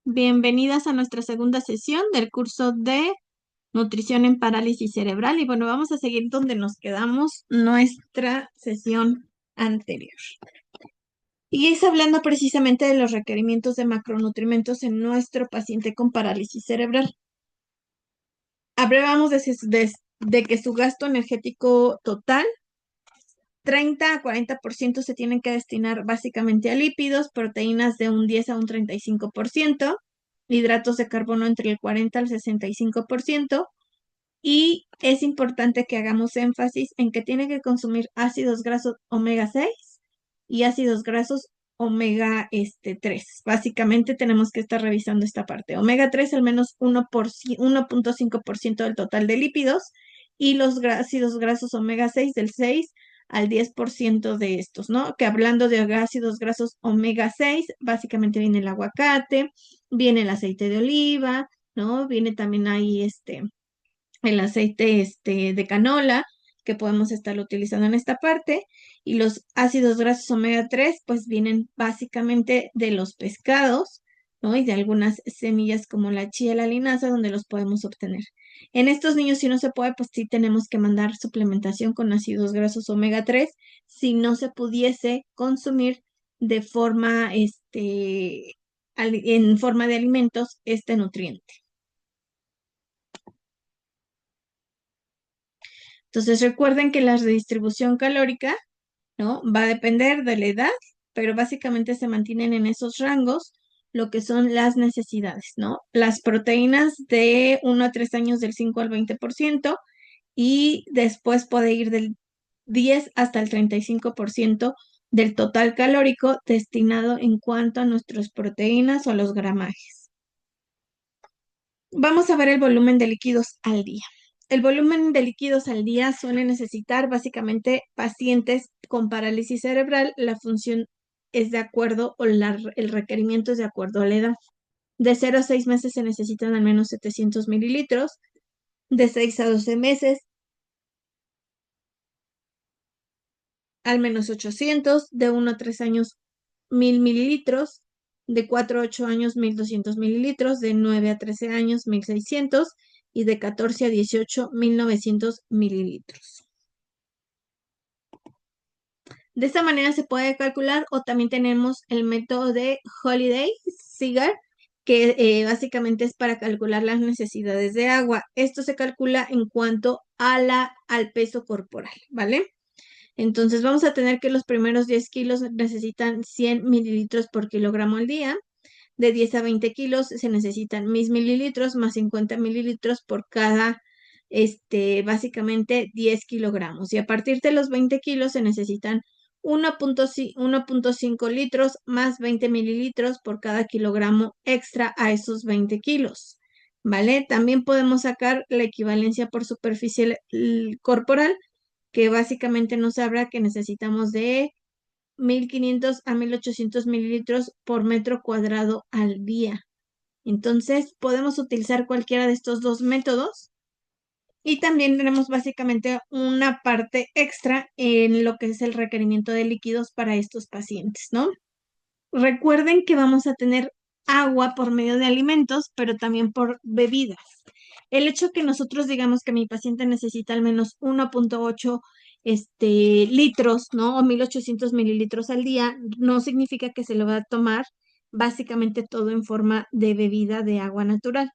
Bienvenidas a nuestra segunda sesión del curso de nutrición en parálisis cerebral. Y bueno, vamos a seguir donde nos quedamos nuestra sesión anterior. Y es hablando precisamente de los requerimientos de macronutrientes en nuestro paciente con parálisis cerebral. Hablábamos de que su gasto energético total 30 a 40% se tienen que destinar básicamente a lípidos, proteínas de un 10 a un 35%, hidratos de carbono entre el 40 al 65%, y es importante que hagamos énfasis en que tiene que consumir ácidos grasos omega 6 y ácidos grasos omega 3. Básicamente tenemos que estar revisando esta parte. Omega 3 al menos 1.5% del total de lípidos, y los ácidos grasos omega 6 del 6 al 10% de estos, ¿no? Que hablando de ácidos grasos omega 6, básicamente viene el aguacate, viene el aceite de oliva, ¿no? Viene también ahí el aceite de canola, que podemos estar utilizando en esta parte, y los ácidos grasos omega 3 pues vienen básicamente de los pescados, ¿no? Y de algunas semillas como la chía y la linaza, donde los podemos obtener. En estos niños, si no se puede, pues sí tenemos que mandar suplementación con ácidos grasos omega 3 si no se pudiese consumir de forma, en forma de alimentos este nutriente. Entonces recuerden que la redistribución calórica, ¿no? Va a depender de la edad, pero básicamente se mantienen en esos rangos lo que son las necesidades, ¿no? Las proteínas de 1 a 3 años del 5 al 20%, y después puede ir del 10 hasta el 35% del total calórico destinado en cuanto a nuestras proteínas o a los gramajes. Vamos a ver el volumen de líquidos al día. El volumen de líquidos al día suele necesitar básicamente pacientes con parálisis cerebral. La función es de acuerdo, o el requerimiento es de acuerdo a la edad. De 0 a 6 meses se necesitan al menos 700 mililitros. De 6 a 12 meses, al menos 800. De 1 a 3 años, 1000 mililitros. De 4 a 8 años, 1200 mililitros. De 9 a 13 años, 1600. Y de 14 a 18, 1900 mililitros. De esta manera se puede calcular, o también tenemos el método de Holiday-Sigar, que básicamente es para calcular las necesidades de agua. Esto se calcula en cuanto a al peso corporal, ¿vale? Entonces vamos a tener que los primeros 10 kilos necesitan 100 mililitros por kilogramo al día. De 10 a 20 kilos se necesitan 1000 mililitros más 50 mililitros por cada, básicamente 10 kilogramos. Y a partir de los 20 kilos se necesitan 1.5 litros más 20 mililitros por cada kilogramo extra a esos 20 kilos. ¿Vale? También podemos sacar la equivalencia por superficie corporal, que básicamente nos habla que necesitamos de 1500 a 1800 mililitros por metro cuadrado al día. Entonces, podemos utilizar cualquiera de estos dos métodos. Y también tenemos básicamente una parte extra en lo que es el requerimiento de líquidos para estos pacientes, ¿no? Recuerden que vamos a tener agua por medio de alimentos, pero también por bebidas. El hecho que nosotros digamos que mi paciente necesita al menos 1.8 litros, ¿no? O 1800 mililitros al día, no significa que se lo va a tomar básicamente todo en forma de bebida de agua natural.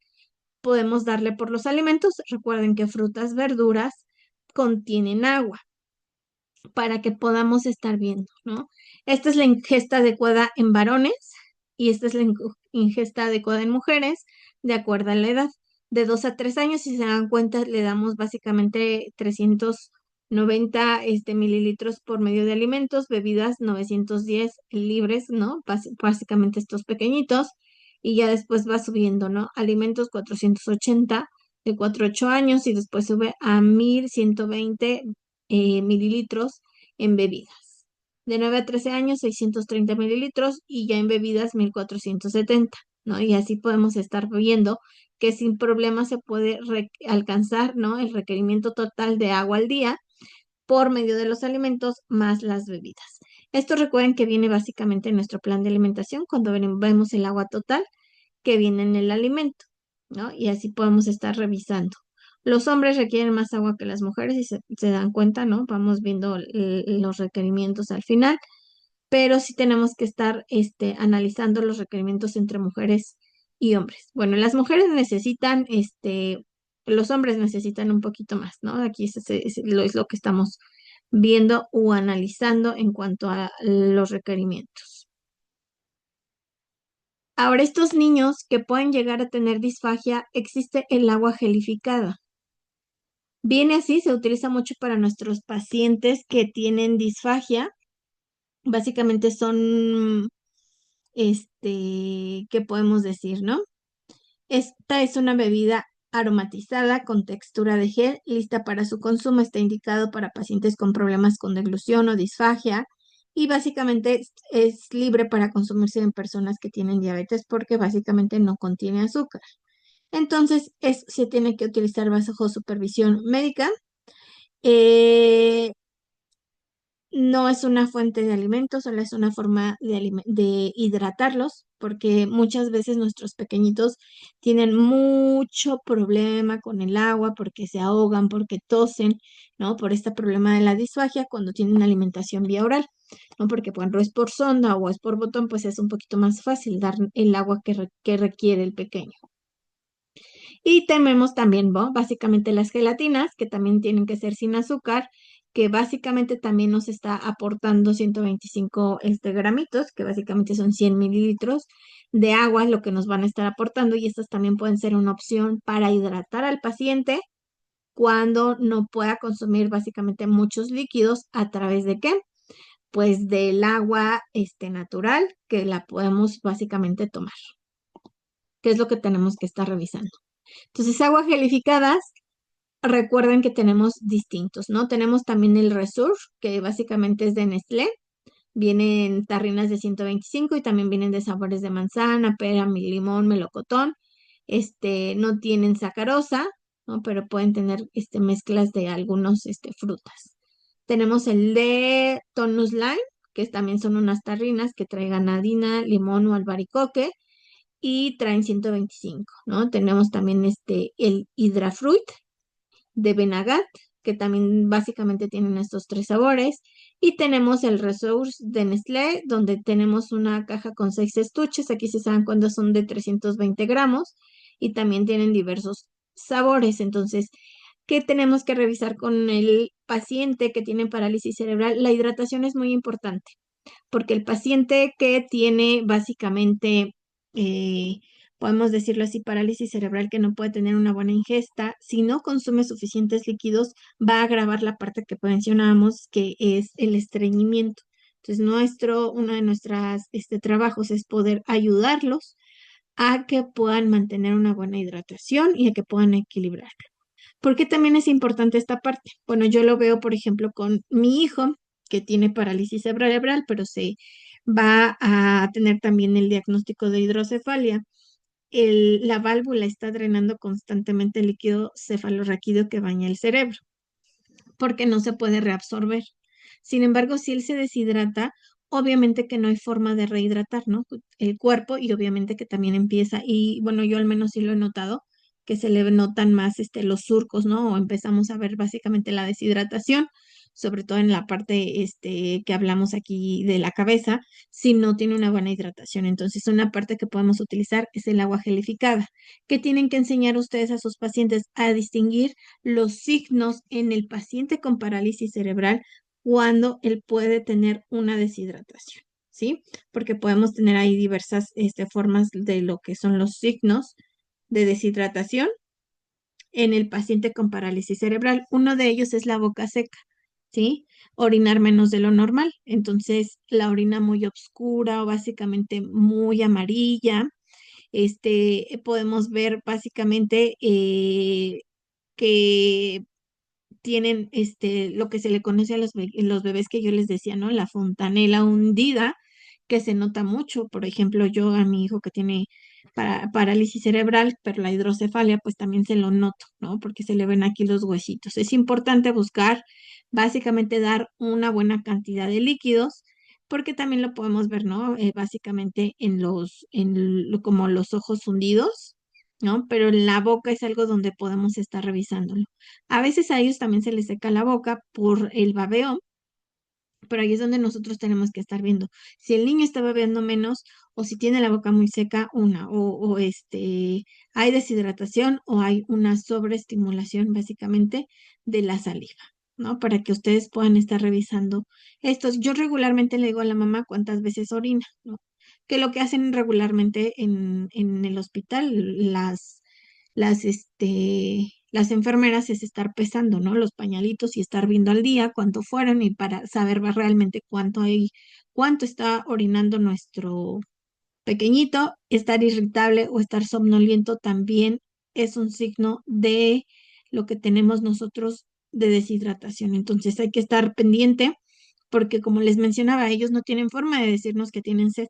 Podemos darle por los alimentos. Recuerden que frutas, verduras contienen agua para que podamos estar viendo, ¿no? Esta es la ingesta adecuada en varones y esta es la ingesta adecuada en mujeres, de acuerdo a la edad. De 2 a 3 años, si se dan cuenta, le damos básicamente 390 mililitros por medio de alimentos, bebidas 910 libres, ¿no? Básicamente estos pequeñitos, y ya después va subiendo, ¿no? Alimentos 480 de 4 a 8 años, y después sube a 1120 mililitros en bebidas. De 9 a 13 años, 630 mililitros, y ya en bebidas 1470, ¿no? Y así podemos estar viendo que sin problema se puede alcanzar, ¿no? El requerimiento total de agua al día por medio de los alimentos más las bebidas. Esto recuerden que viene básicamente en nuestro plan de alimentación cuando vemos el agua total, que viene en el alimento, ¿no? Y así podemos estar revisando. Los hombres requieren más agua que las mujeres y se dan cuenta, ¿no? Vamos viendo los requerimientos al final, pero sí tenemos que estar analizando los requerimientos entre mujeres y hombres. Bueno, las mujeres necesitan, los hombres necesitan un poquito más, ¿no? Aquí es lo que estamos viendo o analizando en cuanto a los requerimientos. Ahora, estos niños que pueden llegar a tener disfagia, existe el agua gelificada. Viene así, se utiliza mucho para nuestros pacientes que tienen disfagia. Básicamente son, ¿qué podemos decir, no? Esta es una bebida aromatizada con textura de gel, lista para su consumo. Está indicado para pacientes con problemas con deglución o disfagia y básicamente es libre para consumirse en personas que tienen diabetes porque básicamente no contiene azúcar. Entonces, se tiene que utilizar bajo supervisión médica. Eh, no es una fuente de alimentos, solo es una forma de hidratarlos, porque muchas veces nuestros pequeñitos tienen mucho problema con el agua, porque se ahogan, porque tosen, ¿no? Por este problema de la disfagia cuando tienen alimentación vía oral, ¿no? Porque cuando es por sonda o es por botón, pues es un poquito más fácil dar el agua que requiere el pequeño. Y tenemos también, ¿no? Básicamente las gelatinas, que también tienen que ser sin azúcar, que básicamente también nos está aportando 125 gramitos, que básicamente son 100 mililitros de agua, lo que nos van a estar aportando, y estas también pueden ser una opción para hidratar al paciente cuando no pueda consumir básicamente muchos líquidos. ¿A través de qué? Pues del agua natural que la podemos básicamente tomar, que es lo que tenemos que estar revisando. Entonces, aguas gelificadas, recuerden que tenemos distintos, ¿no? Tenemos también el Resurge, que básicamente es de Nestlé. Vienen tarrinas de 125 y también vienen de sabores de manzana, pera, limón, melocotón. No tienen sacarosa, ¿no? Pero pueden tener mezclas de algunos frutas. Tenemos el de Tonus Lime, que también son unas tarrinas que traen granadina, limón o albaricoque y traen 125, ¿no? Tenemos también el Hydrafruit de Benagat, que también básicamente tienen estos tres sabores. Y tenemos el Resource de Nestlé, donde tenemos una caja con 6 estuches. Aquí se saben cuándo son de 320 gramos y también tienen diversos sabores. Entonces, ¿qué tenemos que revisar con el paciente que tiene parálisis cerebral? La hidratación es muy importante porque el paciente que tiene básicamente, eh, podemos decirlo así, parálisis cerebral, que no puede tener una buena ingesta, si no consume suficientes líquidos, va a agravar la parte que mencionábamos, que es el estreñimiento. Entonces, uno de nuestros trabajos es poder ayudarlos a que puedan mantener una buena hidratación y a que puedan equilibrar. ¿Por qué también es importante esta parte? Bueno, yo lo veo, por ejemplo, con mi hijo que tiene parálisis cerebral, pero se va a tener también el diagnóstico de hidrocefalia. La válvula está drenando constantemente el líquido cefalorraquídeo que baña el cerebro, porque no se puede reabsorber. Sin embargo, si él se deshidrata, obviamente que no hay forma de rehidratar, ¿no? El cuerpo y obviamente que también empieza, y bueno, yo al menos sí lo he notado, que se le notan más los surcos, ¿no? O empezamos a ver básicamente la deshidratación, sobre todo en la parte que hablamos aquí de la cabeza, si no tiene una buena hidratación. Entonces, una parte que podemos utilizar es el agua gelificada, que tienen que enseñar ustedes a sus pacientes a distinguir los signos en el paciente con parálisis cerebral cuando él puede tener una deshidratación, ¿sí? Porque podemos tener ahí diversas formas de lo que son los signos de deshidratación en el paciente con parálisis cerebral. Uno de ellos es la boca seca, ¿sí? Orinar menos de lo normal. Entonces, la orina muy oscura o básicamente muy amarilla. Podemos ver básicamente que tienen lo que se le conoce a los bebés que yo les decía, ¿no? La fontanela hundida, que se nota mucho. Por ejemplo, yo a mi hijo que tiene parálisis cerebral, pero la hidrocefalia, pues también se lo noto, ¿no? Porque se le ven aquí los huesitos. Es importante buscar, básicamente dar una buena cantidad de líquidos porque también lo podemos ver, ¿no? Básicamente como los ojos hundidos, ¿no? Pero en la boca es algo donde podemos estar revisándolo. A veces a ellos también se les seca la boca por el babeo, pero ahí es donde nosotros tenemos que estar viendo si el niño está bebiendo menos o si tiene la boca muy seca, hay deshidratación o hay una sobreestimulación básicamente de la saliva, ¿no? Para que ustedes puedan estar revisando estos. Yo regularmente le digo a la mamá cuántas veces orina, ¿no? Que lo que hacen regularmente en el hospital, las enfermeras es estar pesando, ¿no? Los pañalitos y estar viendo al día cuánto fueron y para saber realmente cuánto está orinando nuestro pequeñito. Estar irritable o estar somnoliento también es un signo de lo que tenemos nosotros de deshidratación. Entonces hay que estar pendiente porque como les mencionaba, ellos no tienen forma de decirnos que tienen sed,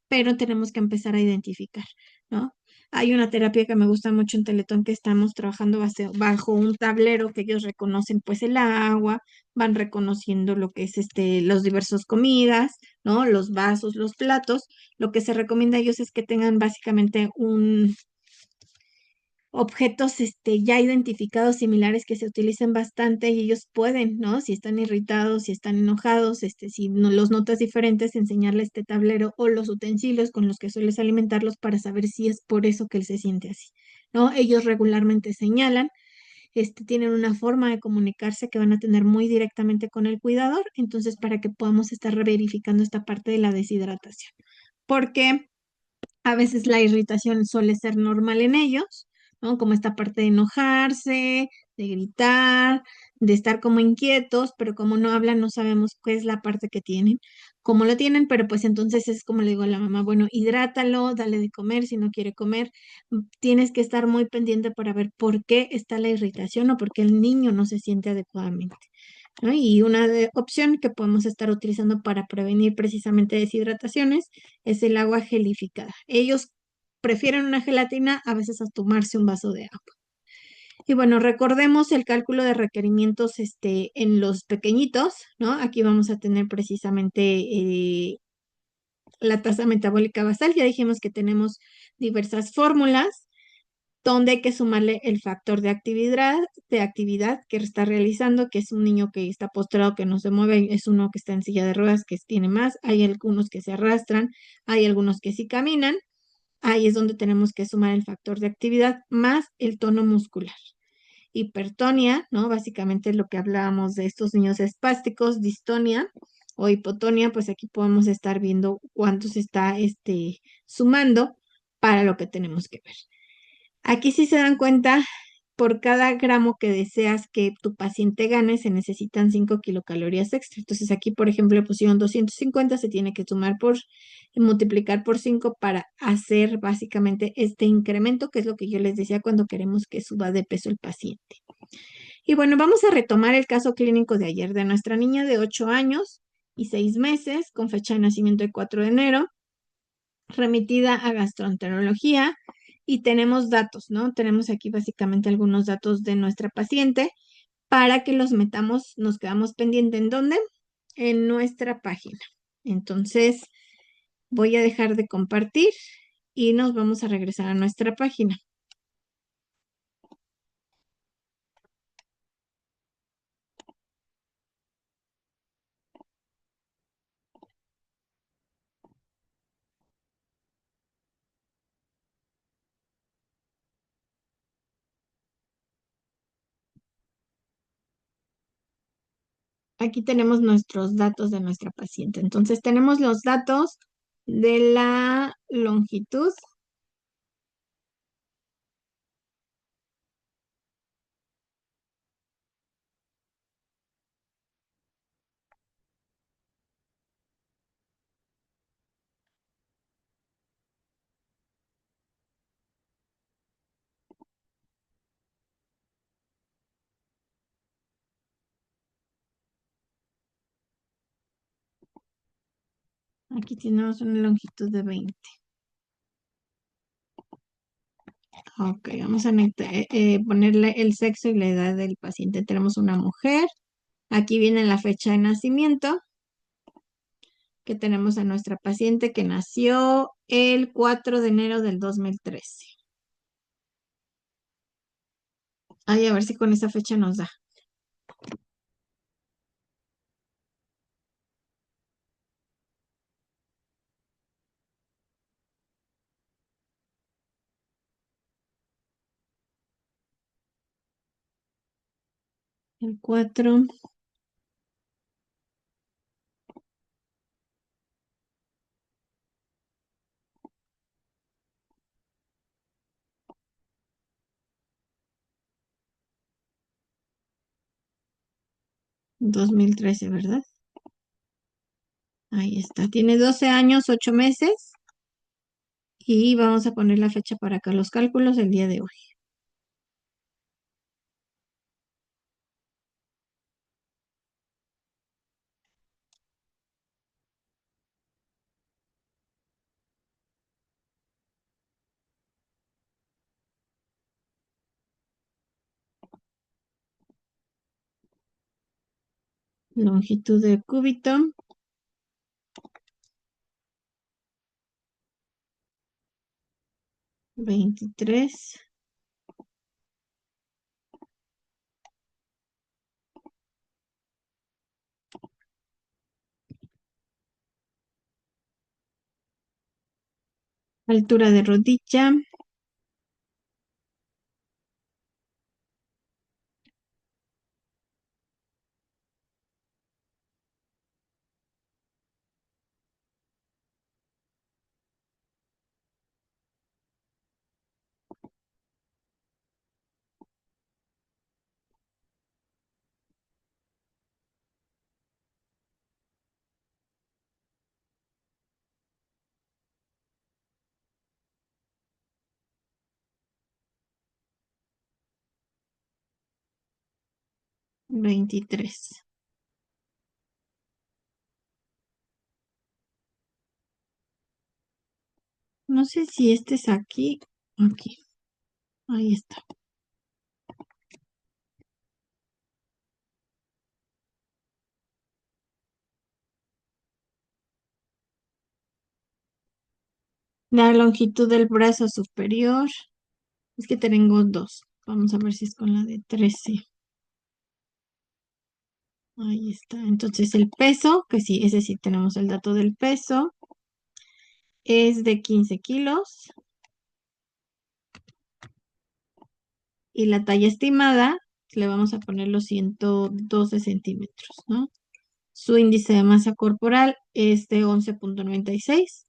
pero tenemos que empezar a identificar, ¿no? Hay una terapia que me gusta mucho en Teletón que estamos trabajando bajo un tablero que ellos reconocen pues el agua, van reconociendo lo que es los diversos comidas, ¿no? Los vasos, los platos. Lo que se recomienda a ellos es que tengan básicamente objetos ya identificados similares que se utilicen bastante y ellos pueden, ¿no? Si están irritados, si están enojados, si no, los notas diferentes, enseñarle este tablero o los utensilios con los que sueles alimentarlos para saber si es por eso que él se siente así, ¿no? Ellos regularmente señalan, tienen una forma de comunicarse que van a tener muy directamente con el cuidador, entonces para que podamos estar verificando esta parte de la deshidratación. Porque a veces la irritación suele ser normal en ellos, ¿no? Como esta parte de enojarse, de gritar, de estar como inquietos, pero como no hablan, no sabemos qué es la parte que tienen, cómo lo tienen, pero pues entonces es como le digo a la mamá, bueno, hidrátalo, dale de comer si no quiere comer. Tienes que estar muy pendiente para ver por qué está la irritación o por qué el niño no se siente adecuadamente, ¿no? Y una opción que podemos estar utilizando para prevenir precisamente deshidrataciones es el agua gelificada. Ellos prefieren una gelatina a veces a tomarse un vaso de agua. Y bueno, recordemos el cálculo de requerimientos en los pequeñitos, ¿no? Aquí vamos a tener precisamente la tasa metabólica basal. Ya dijimos que tenemos diversas fórmulas donde hay que sumarle el factor de actividad que está realizando, que es un niño que está postrado, que no se mueve, es uno que está en silla de ruedas, que tiene más, hay algunos que se arrastran, hay algunos que sí caminan, ahí es donde tenemos que sumar el factor de actividad más el tono muscular. Hipertonia, ¿no? Básicamente lo que hablábamos de estos niños espásticos, distonia o hipotonia, pues aquí podemos estar viendo cuánto se está sumando para lo que tenemos que ver. Aquí sí se dan cuenta, por cada gramo que deseas que tu paciente gane, se necesitan 5 kilocalorías extra. Entonces aquí, por ejemplo, le pusieron 250, se tiene que multiplicar por 5 para hacer básicamente este incremento, que es lo que yo les decía cuando queremos que suba de peso el paciente. Y bueno, vamos a retomar el caso clínico de ayer de nuestra niña de 8 años y 6 meses, con fecha de nacimiento de 4 de enero, remitida a gastroenterología y tenemos datos, ¿no? Tenemos aquí básicamente algunos datos de nuestra paciente para que los metamos, nos quedamos pendientes en dónde, en nuestra página. Entonces, voy a dejar de compartir y nos vamos a regresar a nuestra página. Aquí tenemos nuestros datos de nuestra paciente. Entonces, tenemos los datos de la longitud. Aquí tenemos una longitud de 20. Ok, vamos a ponerle el sexo y la edad del paciente. Tenemos una mujer. Aquí viene la fecha de nacimiento. que tenemos a nuestra paciente que nació el 4 de enero del 2013. Ay, a ver si con esa fecha nos da. El 4, 2013, ¿verdad? Ahí está. Tiene 12 años, 8 meses. Y vamos a poner la fecha para acá, los cálculos el día de hoy. Longitud de cúbito, 23. Altura de rodilla, 23. No sé si este es aquí. Aquí. Ahí está. La longitud del brazo superior. Es que tengo dos. Vamos a ver si es con la de 13. Ahí está. Entonces el peso, que sí, ese sí tenemos el dato del peso, es de 15 kilos. Y la talla estimada, le vamos a poner los 112 centímetros, ¿no? Su índice de masa corporal es de 11,96.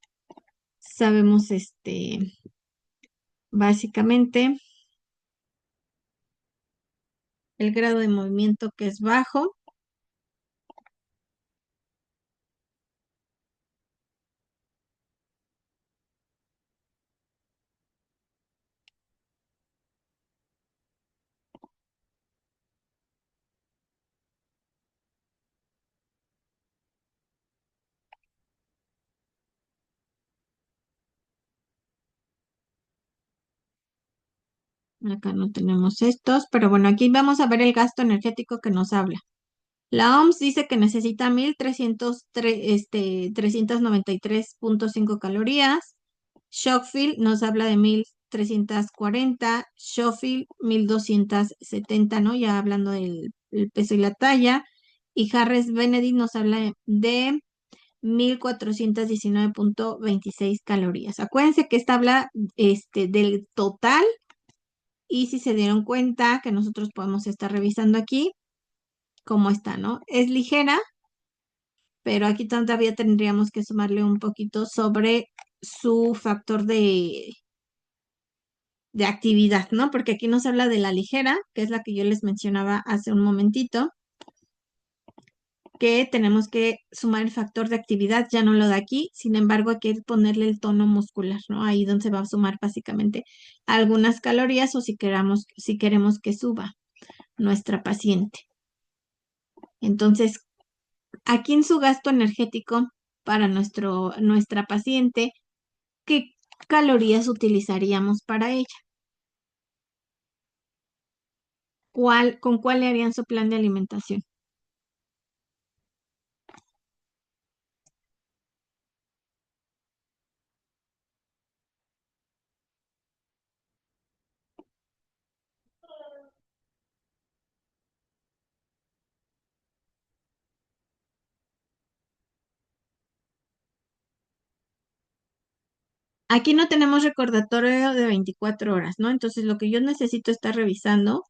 Sabemos, básicamente, el grado de movimiento que es bajo. Acá no tenemos estos, pero bueno, aquí vamos a ver el gasto energético que nos habla. La OMS dice que necesita 1,393,5 calorías. Schofield nos habla de 1,340. Schofield 1,270, ¿no? Ya hablando del el peso y la talla. Y Harris Benedict nos habla de 1,419,26 calorías. Acuérdense que esta habla del total. Y si se dieron cuenta que nosotros podemos estar revisando aquí cómo está, ¿no? Es ligera, pero aquí todavía tendríamos que sumarle un poquito sobre su factor de actividad, ¿no? Porque aquí nos habla de la ligera, que es la que yo les mencionaba hace un momentito, que tenemos que sumar el factor de actividad, ya no lo da aquí, sin embargo hay que ponerle el tono muscular, ¿no? Ahí donde se va a sumar básicamente algunas calorías o si queremos que suba nuestra paciente. Entonces, aquí en su gasto energético para nuestra paciente, ¿qué calorías utilizaríamos para ella? ¿Con cuál le harían su plan de alimentación? Aquí no tenemos recordatorio de 24 horas, ¿no? Entonces lo que yo necesito estar revisando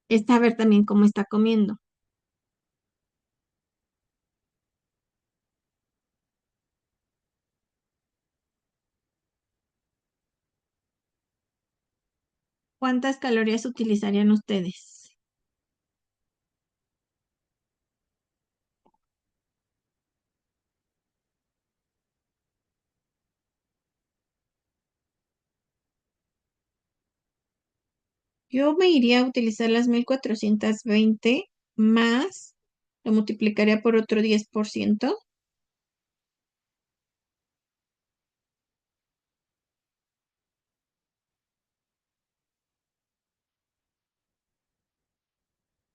es saber también cómo está comiendo. ¿Cuántas calorías utilizarían ustedes? Yo me iría a utilizar las 1420 más, lo multiplicaría por otro 10%,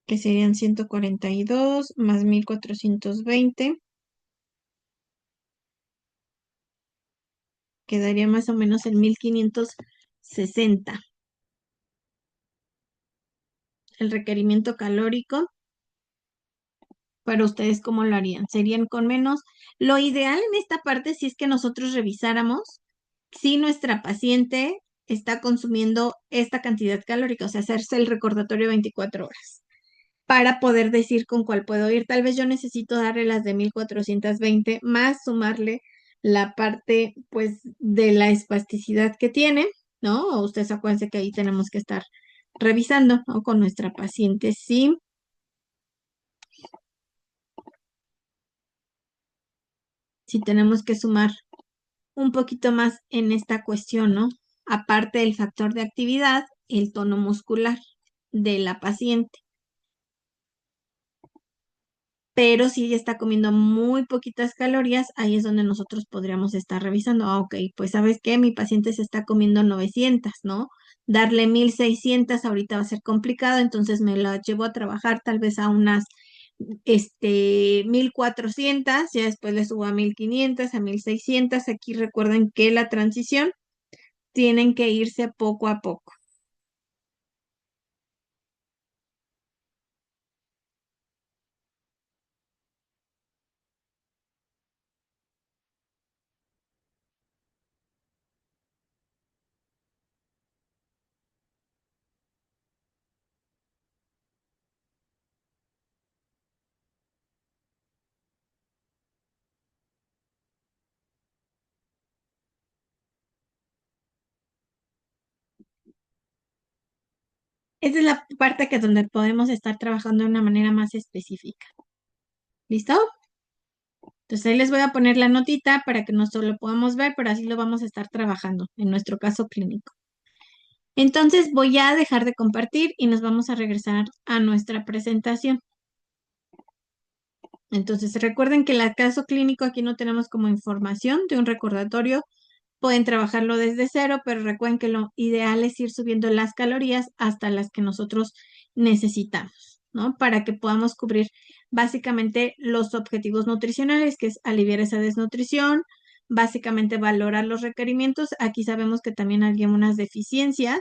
que serían 142 más 1420, quedaría más o menos en 1560. El requerimiento calórico, para ustedes, ¿cómo lo harían? ¿Serían con menos? Lo ideal en esta parte, si es que nosotros revisáramos si nuestra paciente está consumiendo esta cantidad calórica, o sea, hacerse el recordatorio 24 horas para poder decir con cuál puedo ir. Tal vez yo necesito darle las de 1420 más sumarle la parte, pues, de la espasticidad que tiene, ¿no? O ustedes acuérdense que ahí tenemos que estar revisando, ¿no? Con nuestra paciente, sí, sí tenemos que sumar un poquito más en esta cuestión, ¿no? Aparte del factor de actividad, el tono muscular de la paciente. Pero si ella está comiendo muy poquitas calorías, ahí es donde nosotros podríamos estar revisando. Ah, ok, pues sabes qué, mi paciente se está comiendo 900, ¿no? Darle 1600 ahorita va a ser complicado, entonces me la llevo a trabajar tal vez a unas 1400, ya después le subo a 1500, a 1600. Aquí recuerden que la transición tienen que irse poco a poco. Esa es la parte que donde podemos estar trabajando de una manera más específica. ¿Listo? Entonces ahí les voy a poner la notita para que nosotros lo podamos ver, pero así lo vamos a estar trabajando en nuestro caso clínico. Entonces voy a dejar de compartir y nos vamos a regresar a nuestra presentación. Entonces recuerden que el caso clínico aquí no tenemos como información de un recordatorio. Pueden trabajarlo desde cero, pero recuerden que lo ideal es ir subiendo las calorías hasta las que nosotros necesitamos, ¿no? Para que podamos cubrir básicamente los objetivos nutricionales, que es aliviar esa desnutrición, básicamente valorar los requerimientos. Aquí sabemos que también hay unas deficiencias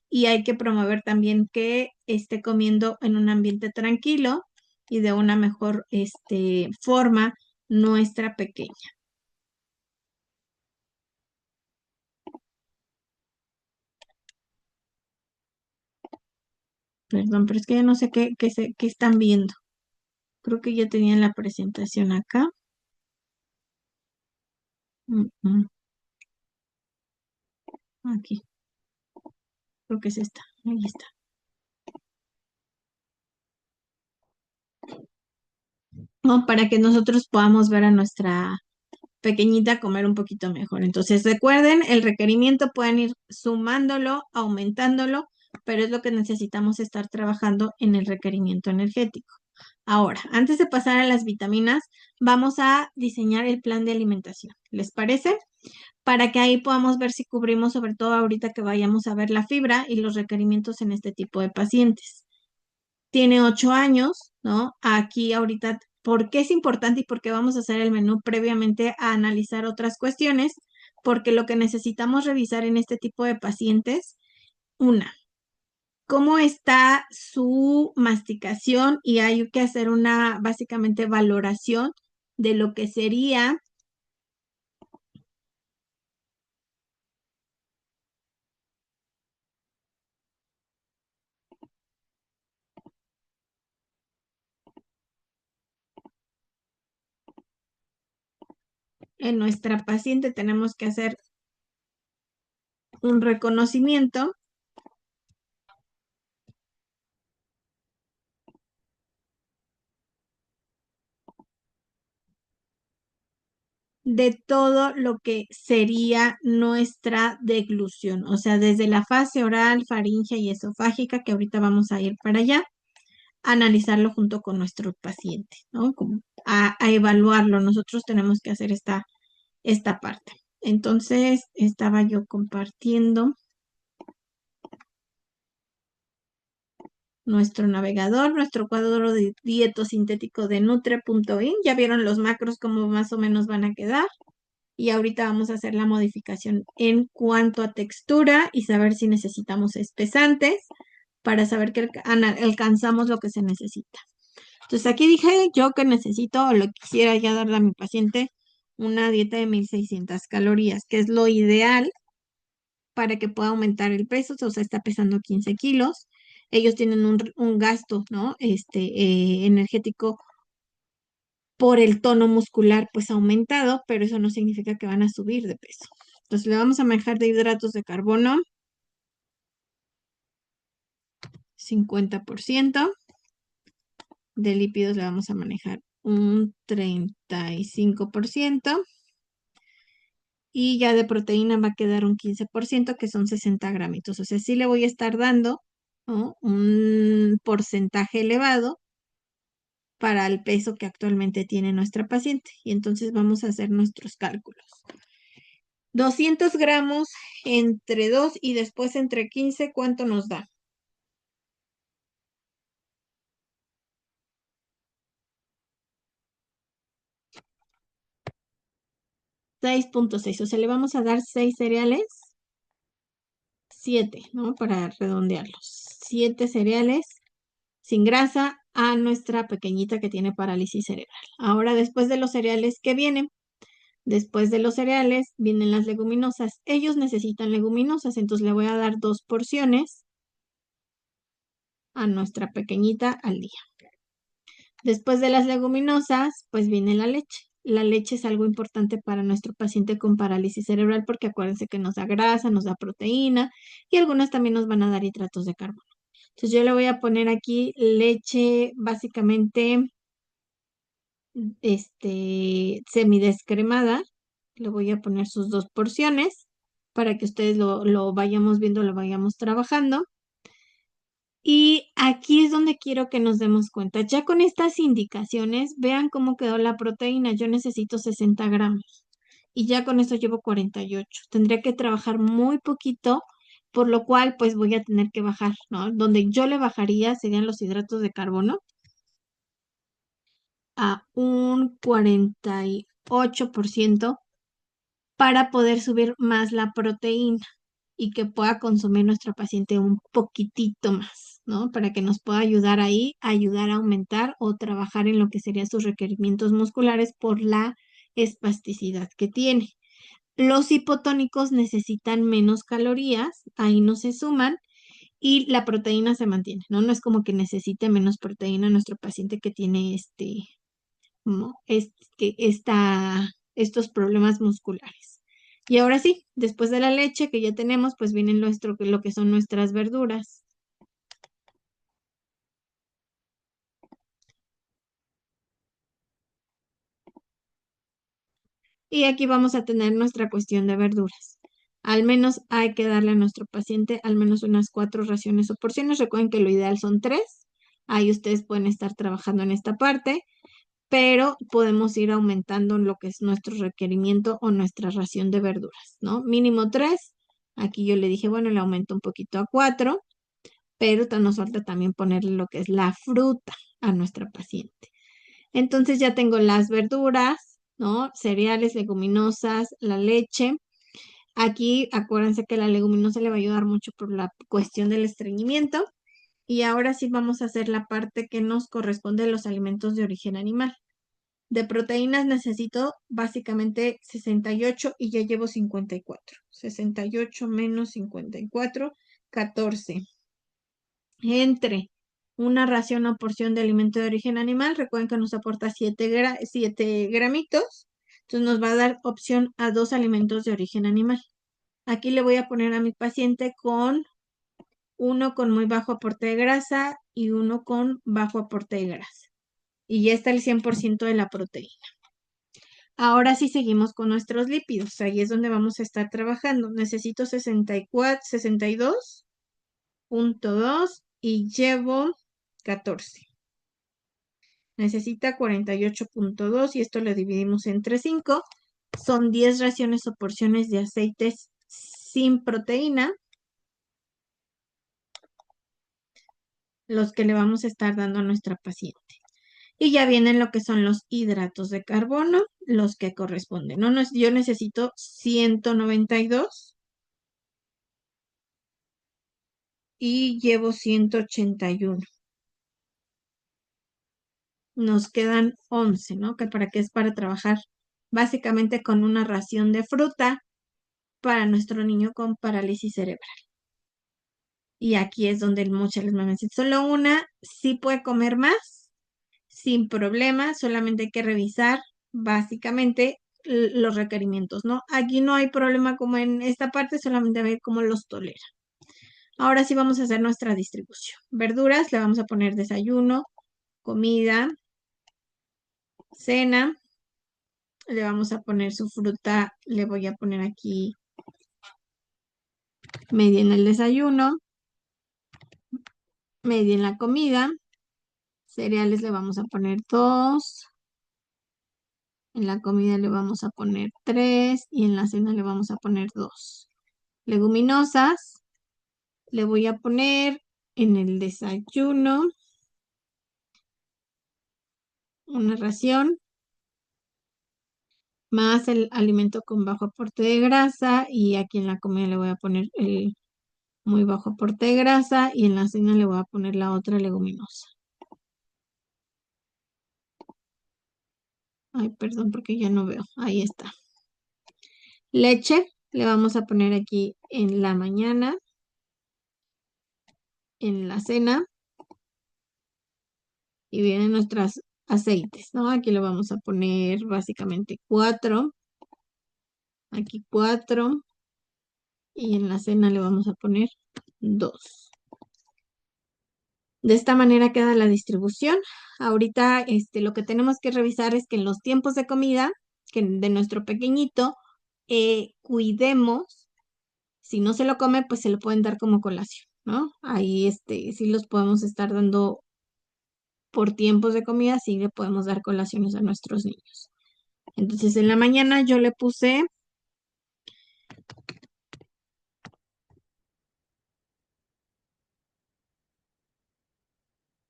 y hay que promover también que esté comiendo en un ambiente tranquilo y de una mejor forma nuestra pequeña. Perdón, pero es que ya no sé qué están viendo. Creo que ya tenían la presentación acá. Mm, mm, Aquí, creo que es esta. Ahí está. No, para que nosotros podamos ver a nuestra pequeñita comer un poquito mejor. Entonces, recuerden, el requerimiento pueden ir sumándolo, aumentándolo, pero es lo que necesitamos estar trabajando en el requerimiento energético. Ahora, antes de pasar a las vitaminas, vamos a diseñar el plan de alimentación. ¿Les parece? Para que ahí podamos ver si cubrimos, sobre todo ahorita que vayamos a ver la fibra y los requerimientos en este tipo de pacientes. Tiene 8 años, ¿no? Aquí ahorita, ¿por qué es importante y por qué vamos a hacer el menú previamente a analizar otras cuestiones? Porque lo que necesitamos revisar en este tipo de pacientes, una, cómo está su masticación y hay que hacer una básicamente valoración de lo que sería en nuestra paciente. Tenemos que hacer un reconocimiento de todo lo que sería nuestra deglución, o sea, desde la fase oral, faríngea y esofágica, que ahorita vamos a ir para allá, a analizarlo junto con nuestro paciente, ¿no? Como a evaluarlo. Nosotros tenemos que hacer esta parte. Entonces, estaba yo compartiendo nuestro navegador, nuestro cuadro de dieto sintético de nutre.in. Ya vieron los macros cómo más o menos van a quedar. Y ahorita vamos a hacer la modificación en cuanto a textura y saber si necesitamos espesantes para saber que alcanzamos lo que se necesita. Entonces aquí dije yo que necesito o lo quisiera ya darle a mi paciente una dieta de 1600 calorías, que es lo ideal para que pueda aumentar el peso. O sea, está pesando 15 kilos. Ellos tienen un gasto, ¿no? Energético por el tono muscular pues aumentado, pero eso no significa que van a subir de peso. Entonces le vamos a manejar de hidratos de carbono 50%, de lípidos le vamos a manejar un 35% y ya de proteína va a quedar un 15%, que son 60 gramitos. O sea, sí le voy a estar dando, ¿no?, un porcentaje elevado para el peso que actualmente tiene nuestra paciente. Y entonces vamos a hacer nuestros cálculos. 200 gramos entre 2 y después entre 15, ¿cuánto nos da? 6.6. O sea, le vamos a dar 6 cereales, 7, ¿no? Para redondearlos. 7 cereales sin grasa a nuestra pequeñita que tiene parálisis cerebral. Ahora, después de los cereales, ¿qué vienen? Después de los cereales vienen las leguminosas. Ellos necesitan leguminosas, entonces le voy a dar 2 porciones a nuestra pequeñita al día. Después de las leguminosas, pues viene la leche. La leche es algo importante para nuestro paciente con parálisis cerebral porque acuérdense que nos da grasa, nos da proteína y algunas también nos van a dar hidratos de carbono. Entonces yo le voy a poner aquí leche básicamente semidescremada. Le voy a poner sus 2 porciones para que ustedes lo vayamos viendo, lo vayamos trabajando. Y aquí es donde quiero que nos demos cuenta. Ya con estas indicaciones, vean cómo quedó la proteína. Yo necesito 60 gramos y ya con eso llevo 48. Tendría que trabajar muy poquito, por lo cual pues voy a tener que bajar, ¿no? Donde yo le bajaría serían los hidratos de carbono a un 48% para poder subir más la proteína y que pueda consumir nuestro paciente un poquitito más, ¿no? Para que nos pueda ayudar ahí, ayudar a aumentar o trabajar en lo que serían sus requerimientos musculares por la espasticidad que tiene. Los hipotónicos necesitan menos calorías, ahí no se suman y la proteína se mantiene, ¿no? No es como que necesite menos proteína nuestro paciente que tiene ¿no?, estos problemas musculares. Y ahora sí, después de la leche que ya tenemos, pues vienen lo que son nuestras verduras. Y aquí vamos a tener nuestra cuestión de verduras. Al menos hay que darle a nuestro paciente al menos unas 4 raciones o porciones. Recuerden que lo ideal son 3. Ahí ustedes pueden estar trabajando en esta parte, pero podemos ir aumentando lo que es nuestro requerimiento o nuestra ración de verduras, ¿no? Mínimo 3. Aquí yo le dije, bueno, le aumento un poquito a 4, pero nos falta también ponerle lo que es la fruta a nuestra paciente. Entonces ya tengo las verduras, ¿no? Cereales, leguminosas, la leche. Aquí acuérdense que la leguminosa le va a ayudar mucho por la cuestión del estreñimiento Y ahora sí vamos a hacer la parte que nos corresponde a los alimentos de origen animal. De proteínas necesito básicamente 68 y ya llevo 54. 68 menos 54, 14. Entre una ración o porción de alimento de origen animal, recuerden que nos aporta 7 gramitos, entonces nos va a dar opción a 2 alimentos de origen animal. Aquí le voy a poner a mi paciente con uno con muy bajo aporte de grasa y uno con bajo aporte de grasa. Y ya está el 100% de la proteína. Ahora sí seguimos con nuestros lípidos. Ahí es donde vamos a estar trabajando. Necesito 64, 62.2 y llevo 14. Necesita 48.2 y esto lo dividimos entre 5. Son 10 raciones o porciones de aceites sin proteína, los que le vamos a estar dando a nuestra paciente. Y ya vienen lo que son los hidratos de carbono, los que corresponden. ¿No? Yo necesito 192 y llevo 181. Nos quedan 11, ¿no? Que para qué es para trabajar básicamente con una ración de fruta para nuestro niño con parálisis cerebral. Y aquí es donde muchas les me dicen, solo una, sí puede comer más, sin problema, solamente hay que revisar básicamente los requerimientos, ¿no? Aquí no hay problema como en esta parte, solamente a ver cómo los tolera. Ahora sí vamos a hacer nuestra distribución. Verduras, le vamos a poner desayuno, comida, cena, le vamos a poner su fruta, le voy a poner aquí media en el desayuno, media en la comida, cereales le vamos a poner 2, en la comida le vamos a poner 3 y en la cena le vamos a poner 2. Leguminosas le voy a poner en el desayuno una ración más el alimento con bajo aporte de grasa y aquí en la comida le voy a poner el muy bajo aporte de grasa y en la cena le voy a poner la otra leguminosa. Ay, perdón porque ya no veo. Ahí está. Leche le vamos a poner aquí en la mañana, en la cena y vienen nuestros aceites, ¿no? Aquí le vamos a poner básicamente 4, aquí 4 y en la cena le vamos a poner 2. De esta manera queda la distribución. Ahorita lo que tenemos que revisar es que en los tiempos de comida que de nuestro pequeñito cuidemos, si no se lo come, pues se lo pueden dar como colación, ¿no? Ahí sí los podemos estar dando por tiempos de comida, sí le podemos dar colaciones a nuestros niños. Entonces en la mañana yo le puse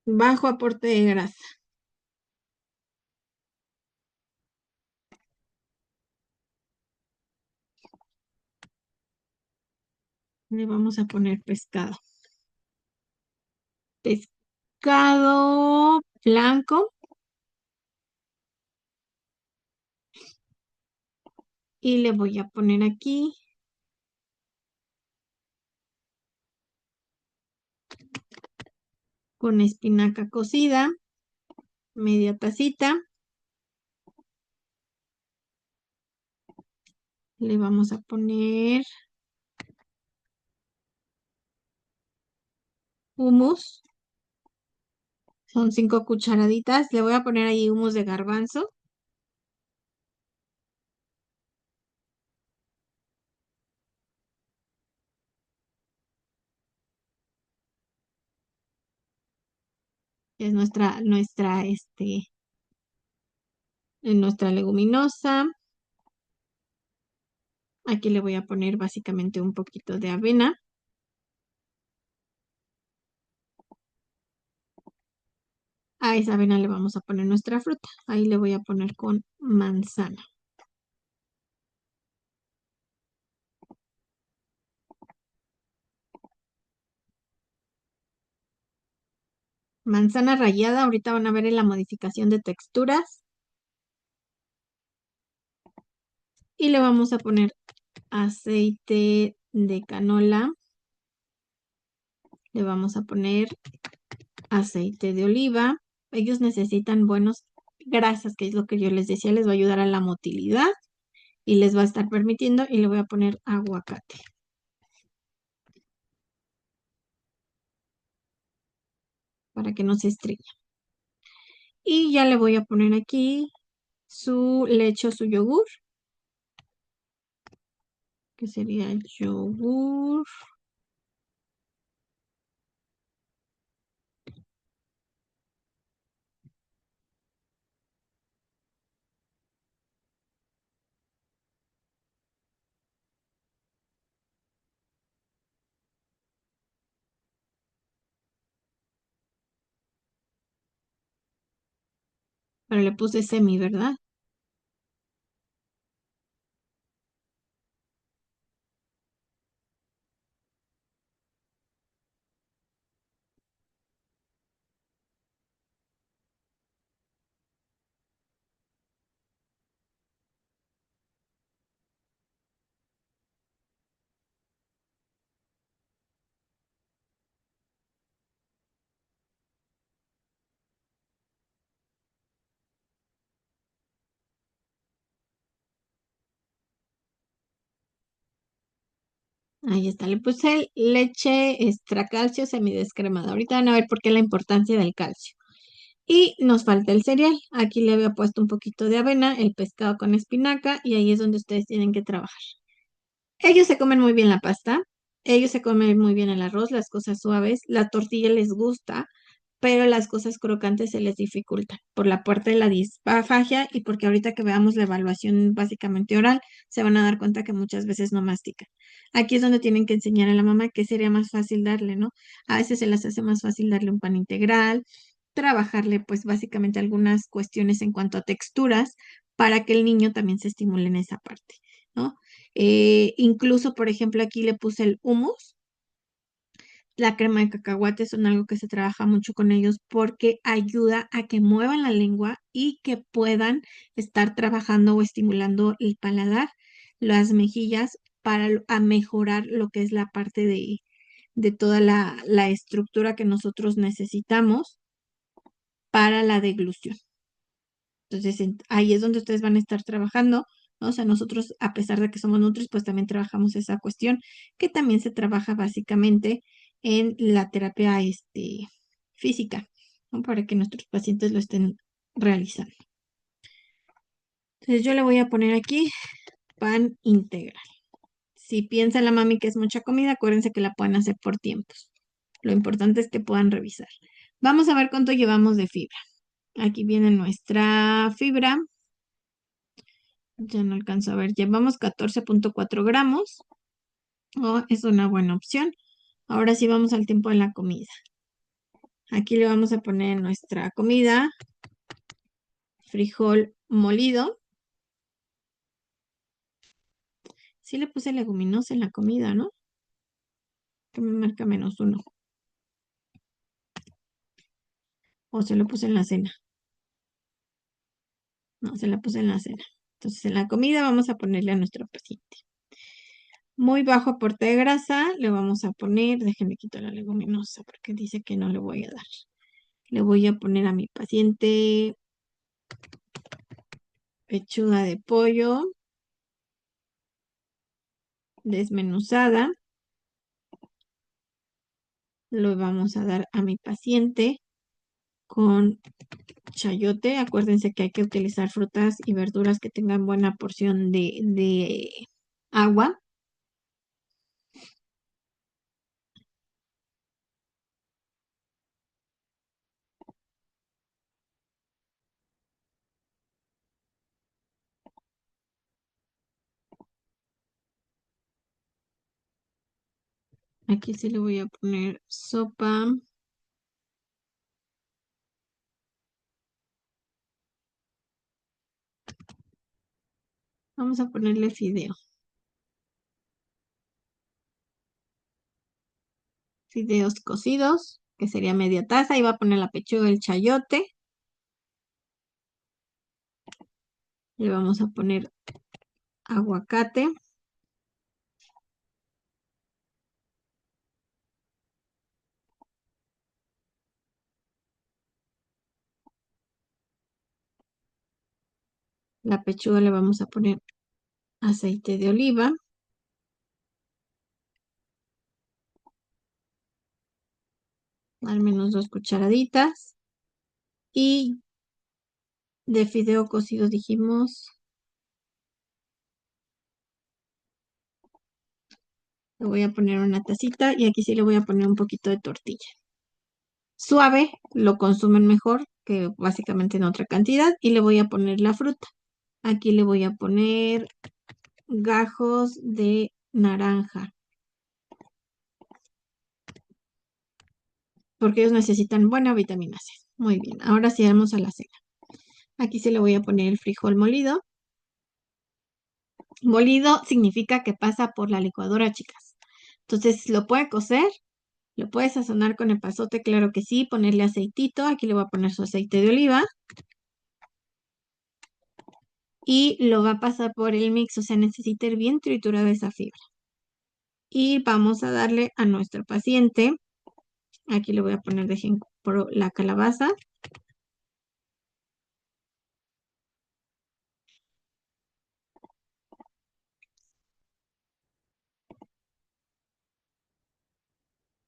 bajo aporte de grasa. Le vamos a poner pescado. Pescado blanco. Y le voy a poner aquí con espinaca cocida, media tacita. Le vamos a poner hummus. Son 5 cucharaditas. Le voy a poner ahí hummus de garbanzo. Que es nuestra leguminosa. Aquí le voy a poner básicamente un poquito de avena. A esa avena le vamos a poner nuestra fruta. Ahí le voy a poner con manzana. manzana rallada. Ahorita van a ver en la modificación de texturas. Y le vamos a poner aceite de canola. Le vamos a poner aceite de oliva. Ellos necesitan buenos grasas, que es lo que yo les decía, les va a ayudar a la motilidad y les va a estar permitiendo. Y le voy a poner aguacate para que no se estrelle. Y ya le voy a poner aquí su leche o su yogur, que sería el yogur. Pero le puse semi, ¿verdad? Ahí está, le puse leche extra calcio semidescremada. Ahorita van a ver por qué la importancia del calcio. Y nos falta el cereal. Aquí le había puesto un poquito de avena, el pescado con espinaca y ahí es donde ustedes tienen que trabajar. Ellos se comen muy bien la pasta, ellos se comen muy bien el arroz, las cosas suaves, la tortilla les gusta, pero las cosas crocantes se les dificultan por la parte de la disfagia y porque ahorita que veamos la evaluación básicamente oral, se van a dar cuenta que muchas veces no mastican. Aquí es donde tienen que enseñar a la mamá qué sería más fácil darle, ¿no? A veces se les hace más fácil darle un pan integral, trabajarle pues básicamente algunas cuestiones en cuanto a texturas para que el niño también se estimule en esa parte, ¿no? Incluso, por ejemplo, aquí le puse el hummus. La crema de cacahuate son algo que se trabaja mucho con ellos porque ayuda a que muevan la lengua y que puedan estar trabajando o estimulando el paladar, las mejillas, para a mejorar lo que es la parte de toda la estructura que nosotros necesitamos para la deglución. Entonces, ahí es donde ustedes van a estar trabajando, ¿no? O sea, nosotros, a pesar de que somos nutris, pues también trabajamos esa cuestión que también se trabaja básicamente en la terapia física, ¿no? Para que nuestros pacientes lo estén realizando. Entonces, yo le voy a poner aquí pan integral. Si piensa la mami que es mucha comida, acuérdense que la pueden hacer por tiempos. Lo importante es que puedan revisar. Vamos a ver cuánto llevamos de fibra. Aquí viene nuestra fibra. Ya no alcanzo a ver. Llevamos 14.4 gramos. Oh, es una buena opción. Ahora sí vamos al tiempo de la comida. Aquí le vamos a poner nuestra comida. Frijol molido. Sí le puse leguminosa en la comida, ¿no? Que me marca -1. O se lo puse en la cena. No, se la puse en la cena. Entonces en la comida vamos a ponerle a nuestro paciente. Muy bajo aporte de grasa. Le vamos a poner, déjenme quitar la leguminosa porque dice que no le voy a dar. Le voy a poner a mi paciente pechuga de pollo desmenuzada. Lo vamos a dar a mi paciente con chayote. Acuérdense que hay que utilizar frutas y verduras que tengan buena porción de agua. Aquí sí le voy a poner sopa. Vamos a ponerle fideo. Fideos cocidos, que sería media taza. Y va a poner la pechuga, el chayote. Le vamos a poner aguacate. La pechuga le vamos a poner aceite de oliva. Al menos 2 cucharaditas. Y de fideo cocido dijimos, le voy a poner una tacita y aquí sí le voy a poner un poquito de tortilla. Suave, lo consumen mejor que básicamente en otra cantidad. Y le voy a poner la fruta. Aquí le voy a poner gajos de naranja, porque ellos necesitan buena vitamina C. Muy bien, ahora sí vamos a la cena. Aquí se le voy a poner el frijol molido. Molido significa que pasa por la licuadora, chicas. Entonces, ¿lo puede cocer? ¿Lo puede sazonar con epazote? Claro que sí. Ponerle aceitito. Aquí le voy a poner su aceite de oliva. Y lo va a pasar por el mix. O sea, necesita ir bien triturada esa fibra. Y vamos a darle a nuestro paciente. Aquí le voy a poner de ejemplo la calabaza.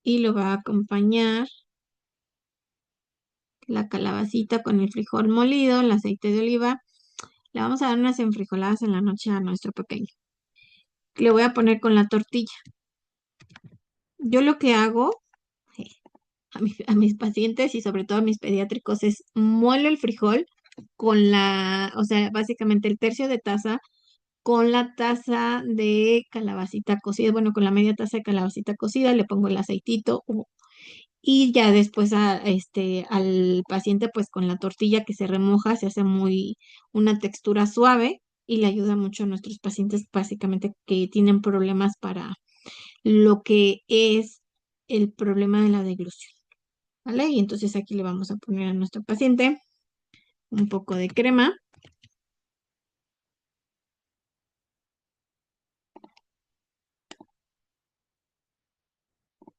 Y lo va a acompañar la calabacita con el frijol molido, el aceite de oliva. Le vamos a dar unas enfrijoladas en la noche a nuestro pequeño. Le voy a poner con la tortilla. Yo lo que hago a mis pacientes y sobre todo a mis pediátricos es muelo el frijol con o sea, básicamente el tercio de taza con la taza de calabacita cocida, bueno, con la media taza de calabacita cocida, le pongo el aceitito y ya después al paciente pues con la tortilla que se remoja se hace una textura suave y le ayuda mucho a nuestros pacientes básicamente que tienen problemas para lo que es el problema de la deglución, ¿vale? Y entonces aquí le vamos a poner a nuestro paciente un poco de crema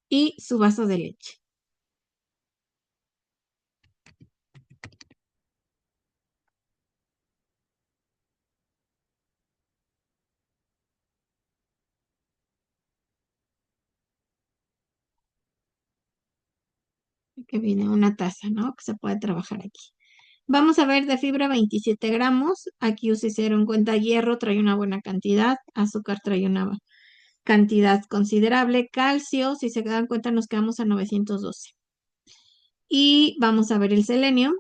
y su vaso de leche. Que viene una taza, ¿no? Que se puede trabajar aquí. Vamos a ver de fibra 27 gramos. Aquí se hicieron cuenta, hierro trae una buena cantidad, azúcar trae una cantidad considerable, calcio, si se dan cuenta nos quedamos a 912. Y vamos a ver el selenio,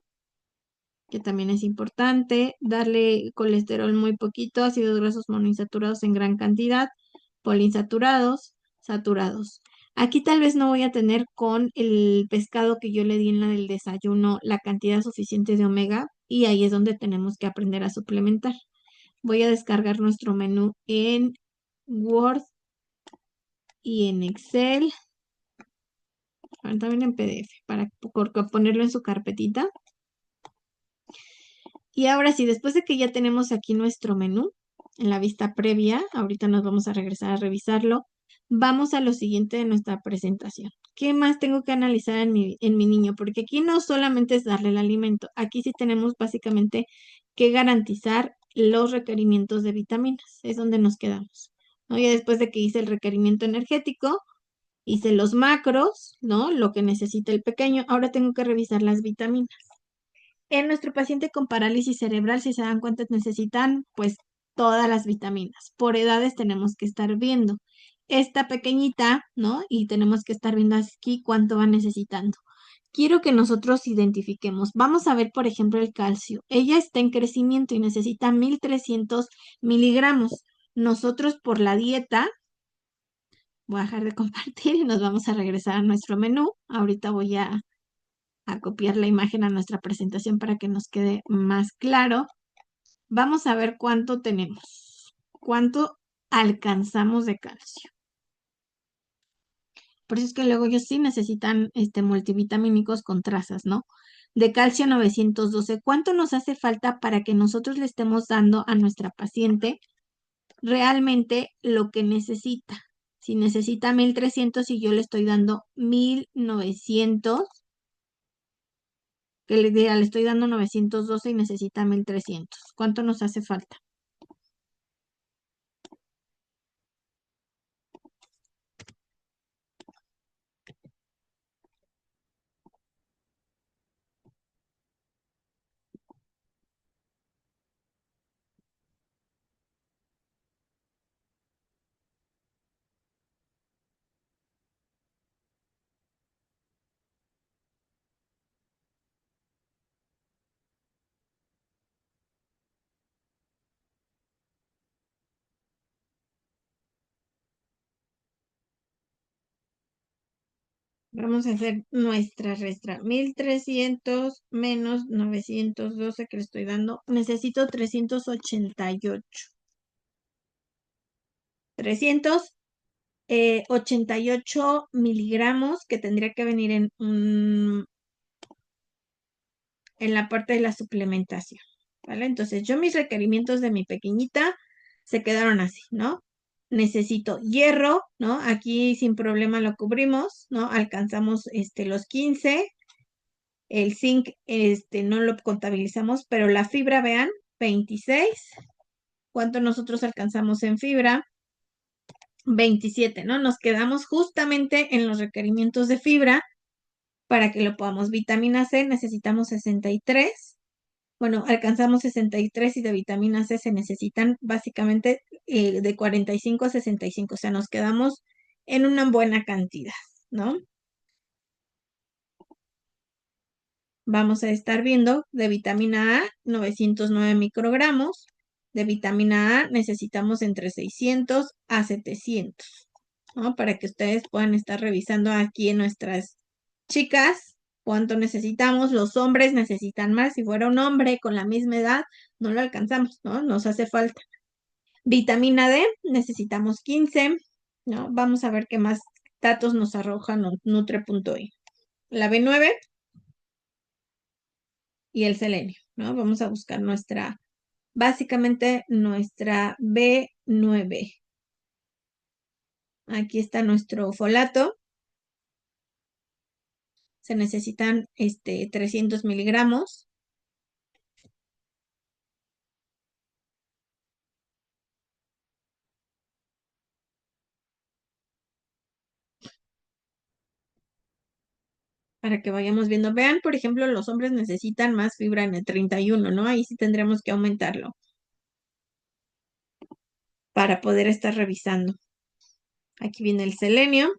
que también es importante, darle colesterol muy poquito, ácidos grasos monoinsaturados en gran cantidad, poliinsaturados, saturados. Aquí tal vez no voy a tener con el pescado que yo le di en la del desayuno la cantidad suficiente de omega y ahí es donde tenemos que aprender a suplementar. Voy a descargar nuestro menú en Word y en Excel, también en PDF, para ponerlo en su carpetita. Y ahora sí, después de que ya tenemos aquí nuestro menú en la vista previa, ahorita nos vamos a regresar a revisarlo, vamos a lo siguiente de nuestra presentación. ¿Qué más tengo que analizar en mi niño? Porque aquí no solamente es darle el alimento, aquí sí tenemos básicamente que garantizar los requerimientos de vitaminas, es donde nos quedamos, ¿no? Ya después de que hice el requerimiento energético, hice los macros, ¿no? Lo que necesita el pequeño, ahora tengo que revisar las vitaminas. En nuestro paciente con parálisis cerebral, si se dan cuenta, necesitan pues todas las vitaminas. Por edades tenemos que estar viendo. Esta pequeñita, ¿no? Y tenemos que estar viendo aquí cuánto va necesitando. Quiero que nosotros identifiquemos. Vamos a ver, por ejemplo, el calcio. Ella está en crecimiento y necesita 1300 miligramos. Nosotros por la dieta, voy a dejar de compartir y nos vamos a regresar a nuestro menú. Ahorita voy a copiar la imagen a nuestra presentación para que nos quede más claro. Vamos a ver cuánto tenemos, cuánto alcanzamos de calcio. Por eso es que luego ellos sí necesitan multivitamínicos con trazas, ¿no? De calcio 912. ¿Cuánto nos hace falta para que nosotros le estemos dando a nuestra paciente realmente lo que necesita? Si necesita 1300 y yo le estoy dando 1900, que le diga, le estoy dando 912 y necesita 1300. ¿Cuánto nos hace falta? Vamos a hacer nuestra restra. 1300 menos 912 que le estoy dando. Necesito 388. 388 miligramos que tendría que venir en la parte de la suplementación. ¿Vale? Entonces, yo mis requerimientos de mi pequeñita se quedaron así, ¿no? Necesito hierro, ¿no? Aquí sin problema lo cubrimos, ¿no? Alcanzamos los 15. El zinc, no lo contabilizamos, pero la fibra, vean, 26. ¿Cuánto nosotros alcanzamos en fibra? 27, ¿no? Nos quedamos justamente en los requerimientos de fibra para que lo podamos. Vitamina C necesitamos 63. Bueno, alcanzamos 63 y de vitamina C se necesitan básicamente de 45 a 65. O sea, nos quedamos en una buena cantidad, ¿no? Vamos a estar viendo de vitamina A 909 microgramos. De vitamina A necesitamos entre 600 a 700, ¿no? Para que ustedes puedan estar revisando aquí en nuestras chicas cuánto necesitamos. Los hombres necesitan más. Si fuera un hombre con la misma edad, no lo alcanzamos, ¿no? Nos hace falta. Vitamina D necesitamos 15, ¿no? Vamos a ver qué más datos nos arroja Nutre.i. La B9 y el selenio, ¿no? Vamos a buscar básicamente nuestra B9. Aquí está nuestro folato. Se necesitan 300 miligramos. Para que vayamos viendo. Vean, por ejemplo, los hombres necesitan más fibra en el 31, ¿no? Ahí sí tendremos que aumentarlo para poder estar revisando. Aquí viene el selenio,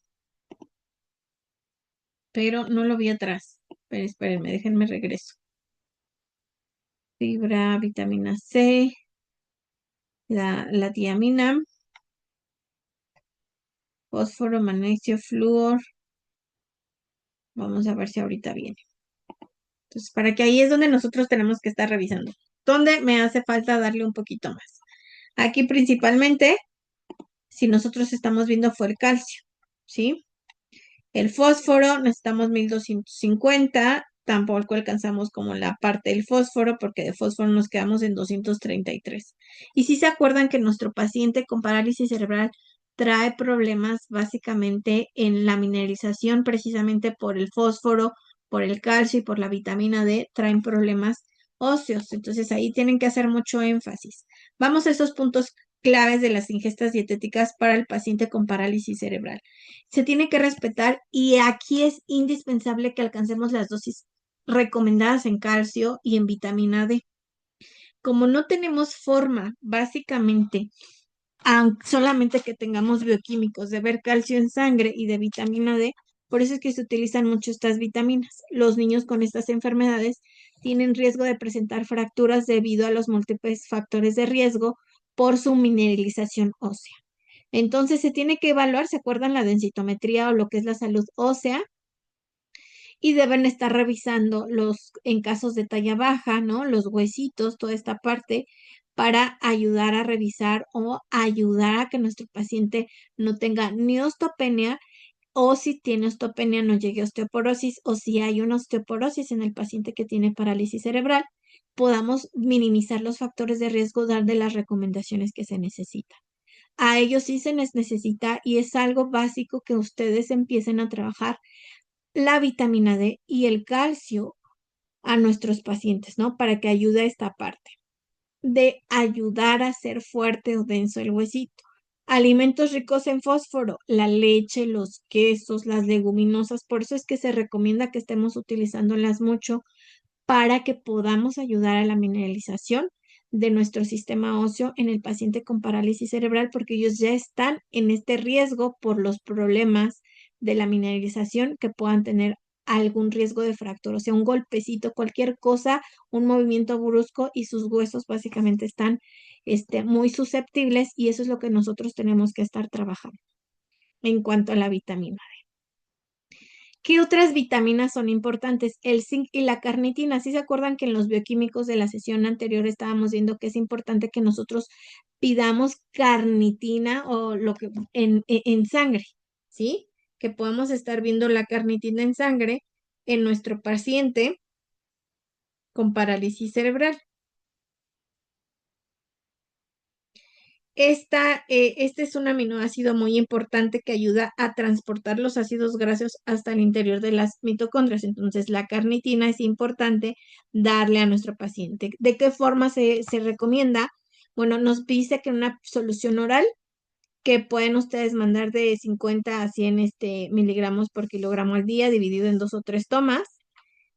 pero no lo vi atrás. Pero espérenme, déjenme regreso. Fibra, vitamina C, la tiamina, fósforo, magnesio, flúor. Vamos a ver si ahorita viene. Entonces, para que ahí es donde nosotros tenemos que estar revisando. ¿Dónde me hace falta darle un poquito más? Aquí principalmente, si nosotros estamos viendo fue el calcio, ¿sí? El fósforo necesitamos 1250, tampoco alcanzamos como la parte del fósforo, porque de fósforo nos quedamos en 233. Y si se acuerdan que nuestro paciente con parálisis cerebral trae problemas básicamente en la mineralización, precisamente por el fósforo, por el calcio y por la vitamina D, traen problemas óseos. Entonces ahí tienen que hacer mucho énfasis. Vamos a esos puntos claves de las ingestas dietéticas para el paciente con parálisis cerebral. Se tiene que respetar y aquí es indispensable que alcancemos las dosis recomendadas en calcio y en vitamina D. Como no tenemos forma, básicamente, solamente que tengamos bioquímicos de ver calcio en sangre y de vitamina D, por eso es que se utilizan mucho estas vitaminas. Los niños con estas enfermedades tienen riesgo de presentar fracturas debido a los múltiples factores de riesgo por su mineralización ósea. Entonces se tiene que evaluar, ¿se acuerdan la densitometría o lo que es la salud ósea? Y deben estar revisando en casos de talla baja, ¿no? Los huesitos, toda esta parte, para ayudar a revisar o ayudar a que nuestro paciente no tenga ni osteopenia o si tiene osteopenia no llegue a osteoporosis, o si hay una osteoporosis en el paciente que tiene parálisis cerebral, podamos minimizar los factores de riesgo, darle las recomendaciones que se necesitan. A ellos sí se les necesita y es algo básico que ustedes empiecen a trabajar la vitamina D y el calcio a nuestros pacientes, ¿no? Para que ayude a esta parte de ayudar a hacer fuerte o denso el huesito. Alimentos ricos en fósforo, la leche, los quesos, las leguminosas, por eso es que se recomienda que estemos utilizándolas mucho para que podamos ayudar a la mineralización de nuestro sistema óseo en el paciente con parálisis cerebral, porque ellos ya están en este riesgo por los problemas de la mineralización que puedan tener algún riesgo de fractura, o sea, un golpecito, cualquier cosa, un movimiento brusco y sus huesos básicamente están muy susceptibles y eso es lo que nosotros tenemos que estar trabajando en cuanto a la vitamina. ¿Qué otras vitaminas son importantes? El zinc y la carnitina. ¿Sí se acuerdan que en los bioquímicos de la sesión anterior estábamos viendo que es importante que nosotros pidamos carnitina o lo que en sangre, ¿sí? Que podamos estar viendo la carnitina en sangre en nuestro paciente con parálisis cerebral. Este es un aminoácido muy importante que ayuda a transportar los ácidos grasos hasta el interior de las mitocondrias. Entonces, la carnitina es importante darle a nuestro paciente. ¿De qué forma se recomienda? Bueno, nos dice que una solución oral que pueden ustedes mandar de 50 a 100 miligramos por kilogramo al día, dividido en 2 o 3 tomas,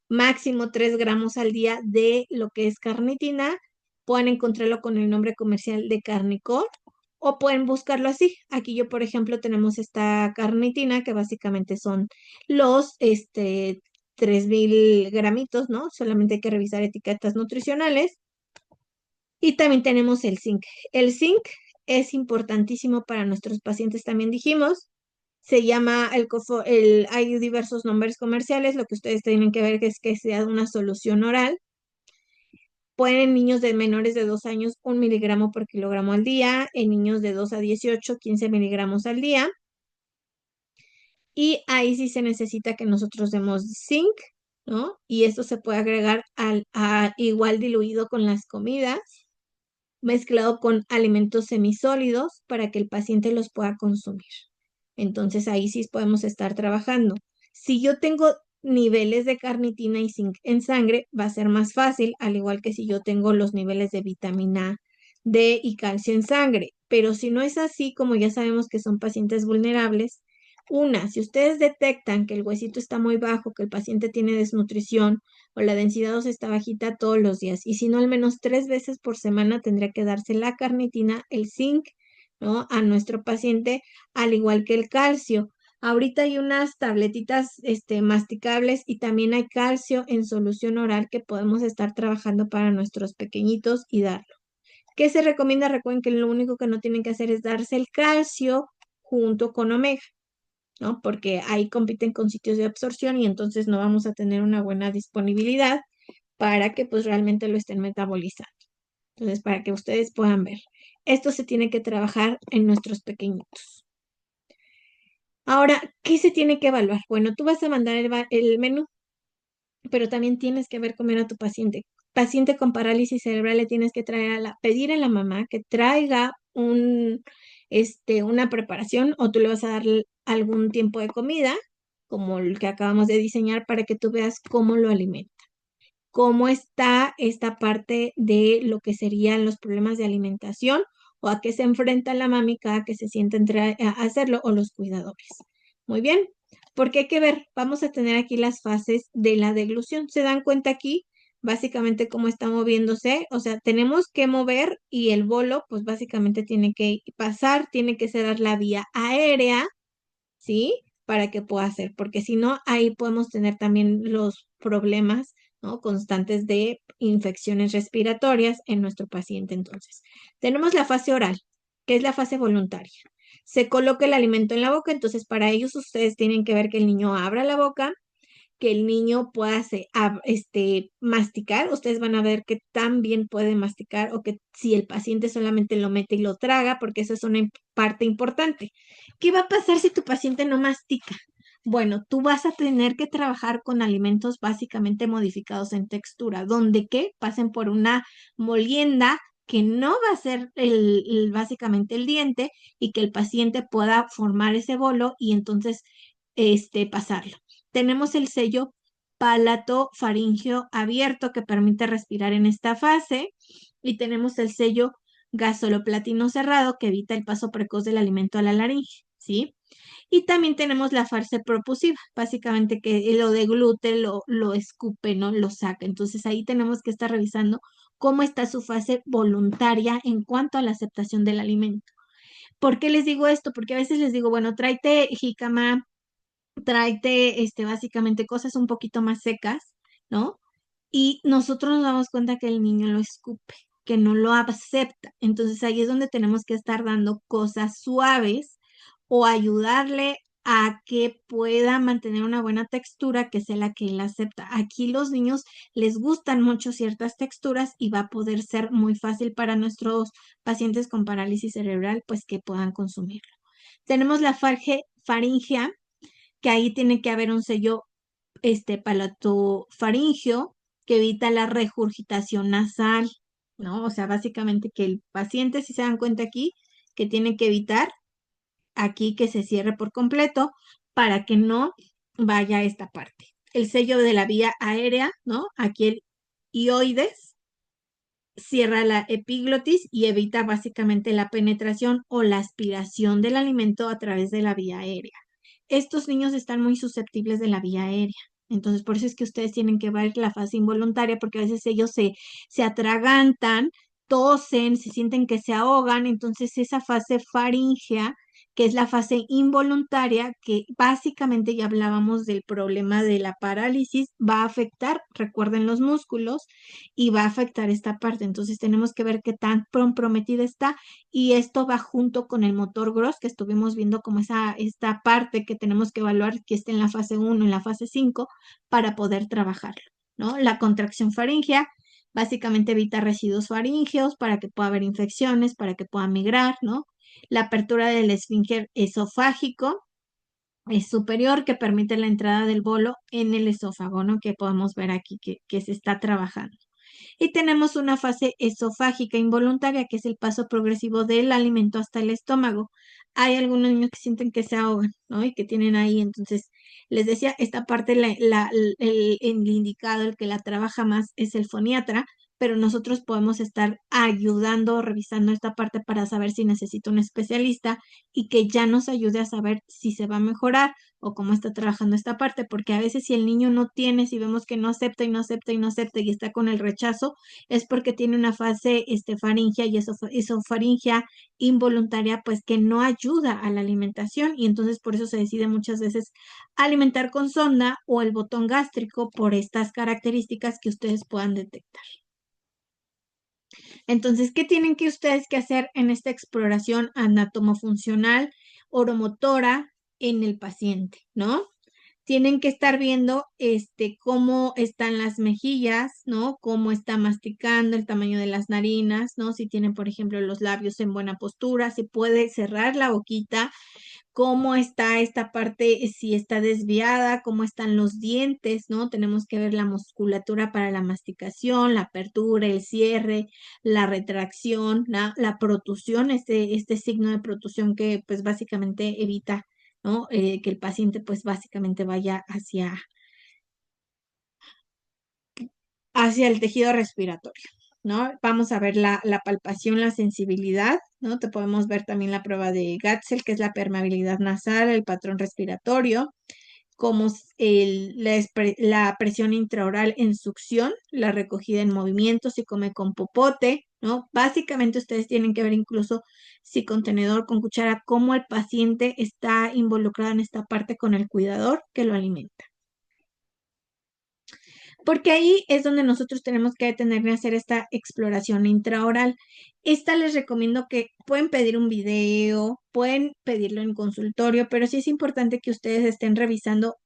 máximo 3 gramos al día de lo que es carnitina. Pueden encontrarlo con el nombre comercial de Carnicor o pueden buscarlo así. Aquí yo, por ejemplo, tenemos esta carnitina que básicamente son los 3000 gramitos, ¿no? Solamente hay que revisar etiquetas nutricionales. Y también tenemos el zinc. El zinc es importantísimo para nuestros pacientes, también dijimos. Se llama hay diversos nombres comerciales. Lo que ustedes tienen que ver es que sea una solución oral. Pueden en niños de menores de 2 años 1 miligramo por kilogramo al día, en niños de 2 a 18, 15 miligramos al día. Y ahí sí se necesita que nosotros demos zinc, ¿no? Y esto se puede agregar igual diluido con las comidas, mezclado con alimentos semisólidos para que el paciente los pueda consumir. Entonces ahí sí podemos estar trabajando. Si yo tengo niveles de carnitina y zinc en sangre, va a ser más fácil, al igual que si yo tengo los niveles de vitamina D y calcio en sangre. Pero si no es así, como ya sabemos que son pacientes vulnerables, si ustedes detectan que el huesito está muy bajo, que el paciente tiene desnutrición o la densidad ósea está bajita todos los días, y si no al menos 3 veces por semana tendría que darse la carnitina, el zinc, ¿no? A nuestro paciente, al igual que el calcio. Ahorita hay unas tabletitas masticables y también hay calcio en solución oral que podemos estar trabajando para nuestros pequeñitos y darlo. ¿Qué se recomienda? Recuerden que lo único que no tienen que hacer es darse el calcio junto con omega, ¿no? Porque ahí compiten con sitios de absorción y entonces no vamos a tener una buena disponibilidad para que pues realmente lo estén metabolizando. Entonces, para que ustedes puedan ver, esto se tiene que trabajar en nuestros pequeñitos. Ahora, ¿qué se tiene que evaluar? Bueno, tú vas a mandar el menú, pero también tienes que ver comer a tu paciente. Paciente con parálisis cerebral le tienes que pedir a la mamá que traiga una preparación o tú le vas a dar algún tiempo de comida, como el que acabamos de diseñar, para que tú veas cómo lo alimenta. Cómo está esta parte de lo que serían los problemas de alimentación o a qué se enfrenta la mami cada que se sienta a hacerlo o los cuidadores. Muy bien, porque hay que ver, vamos a tener aquí las fases de la deglución. ¿Se dan cuenta aquí? Básicamente cómo está moviéndose, o sea, tenemos que mover y el bolo, pues básicamente tiene que pasar, tiene que cerrar la vía aérea, ¿sí? Para que pueda hacer, porque si no, ahí podemos tener también los problemas, ¿no? Constantes de infecciones respiratorias en nuestro paciente. Entonces, tenemos la fase oral, que es la fase voluntaria. Se coloca el alimento en la boca, entonces para ellos ustedes tienen que ver que el niño abra la boca, que el niño pueda masticar. Ustedes van a ver que también puede masticar o que si el paciente solamente lo mete y lo traga, porque esa es una parte importante. ¿Qué va a pasar si tu paciente no mastica? Bueno, tú vas a tener que trabajar con alimentos básicamente modificados en textura, donde que pasen por una molienda que no va a ser básicamente el diente y que el paciente pueda formar ese bolo y entonces pasarlo. Tenemos el sello palato faríngeo abierto que permite respirar en esta fase y tenemos el sello gasoloplatino cerrado que evita el paso precoz del alimento a la laringe, ¿sí? Y también tenemos la fase propusiva, básicamente que lo deglute, lo escupe, ¿no? Lo saca. Entonces ahí tenemos que estar revisando cómo está su fase voluntaria en cuanto a la aceptación del alimento. ¿Por qué les digo esto? Porque a veces les digo, bueno, tráete jícama, tráete básicamente cosas un poquito más secas, ¿no? Y nosotros nos damos cuenta que el niño lo escupe, que no lo acepta. Entonces ahí es donde tenemos que estar dando cosas suaves o ayudarle a que pueda mantener una buena textura que sea la que él acepta. Aquí los niños les gustan mucho ciertas texturas y va a poder ser muy fácil para nuestros pacientes con parálisis cerebral, pues que puedan consumirlo. Tenemos la faringea, que ahí tiene que haber un sello palatofaringio que evita la regurgitación nasal, ¿no? O sea, básicamente que el paciente, si se dan cuenta aquí, que tiene que evitar aquí que se cierre por completo para que no vaya a esta parte. El sello de la vía aérea, ¿no? Aquí el ioides cierra la epiglotis y evita básicamente la penetración o la aspiración del alimento a través de la vía aérea. Estos niños están muy susceptibles de la vía aérea. Entonces, por eso es que ustedes tienen que ver la fase involuntaria, porque a veces ellos se atragantan, tosen, se sienten que se ahogan. Entonces, esa fase faríngea, que es la fase involuntaria, que básicamente ya hablábamos del problema de la parálisis, va a afectar, recuerden, los músculos y va a afectar esta parte. Entonces, tenemos que ver qué tan comprometida está y esto va junto con el motor gross que estuvimos viendo como esta parte que tenemos que evaluar que esté en la fase 1, en la fase 5 para poder trabajarlo, ¿no? La contracción faríngea básicamente evita residuos faríngeos para que pueda haber infecciones, para que pueda migrar, ¿no? La apertura del esfínter esofágico es superior que permite la entrada del bolo en el esófago, ¿no? Que podemos ver aquí que se está trabajando. Y tenemos una fase esofágica involuntaria, que es el paso progresivo del alimento hasta el estómago. Hay algunos niños que sienten que se ahogan, ¿no? Y que tienen ahí, entonces, les decía, esta parte, el indicado, el que la trabaja más es el foniatra, pero nosotros podemos estar ayudando, revisando esta parte para saber si necesita un especialista y que ya nos ayude a saber si se va a mejorar o cómo está trabajando esta parte, porque a veces si el niño no tiene, si vemos que no acepta y no acepta y no acepta y está con el rechazo, es porque tiene una fase faríngea y esofaringea involuntaria, pues que no ayuda a la alimentación y entonces por eso se decide muchas veces alimentar con sonda o el botón gástrico por estas características que ustedes puedan detectar. Entonces, ¿qué tienen que ustedes que hacer en esta exploración anatomofuncional oromotora en el paciente, ¿no? Tienen que estar viendo cómo están las mejillas, ¿no? Cómo está masticando, el tamaño de las narinas, ¿no? Si tienen, por ejemplo, los labios en buena postura, si puede cerrar la boquita, cómo está esta parte, si está desviada, cómo están los dientes, ¿no? Tenemos que ver la musculatura para la masticación, la apertura, el cierre, la retracción, la protusión, este signo de protusión que pues básicamente evita, ¿no? Que el paciente pues básicamente vaya hacia el tejido respiratorio, ¿no? Vamos a ver la palpación, la sensibilidad, ¿no? Te podemos ver también la prueba de Gatzel, que es la permeabilidad nasal, el patrón respiratorio, como la presión intraoral en succión, la recogida en movimiento, si come con popote, ¿no? Básicamente ustedes tienen que ver incluso si con tenedor, con cuchara, cómo el paciente está involucrado en esta parte con el cuidador que lo alimenta. Porque ahí es donde nosotros tenemos que detener y hacer esta exploración intraoral. Esta les recomiendo que pueden pedir un video, pueden pedirlo en consultorio, pero sí es importante que ustedes estén revisando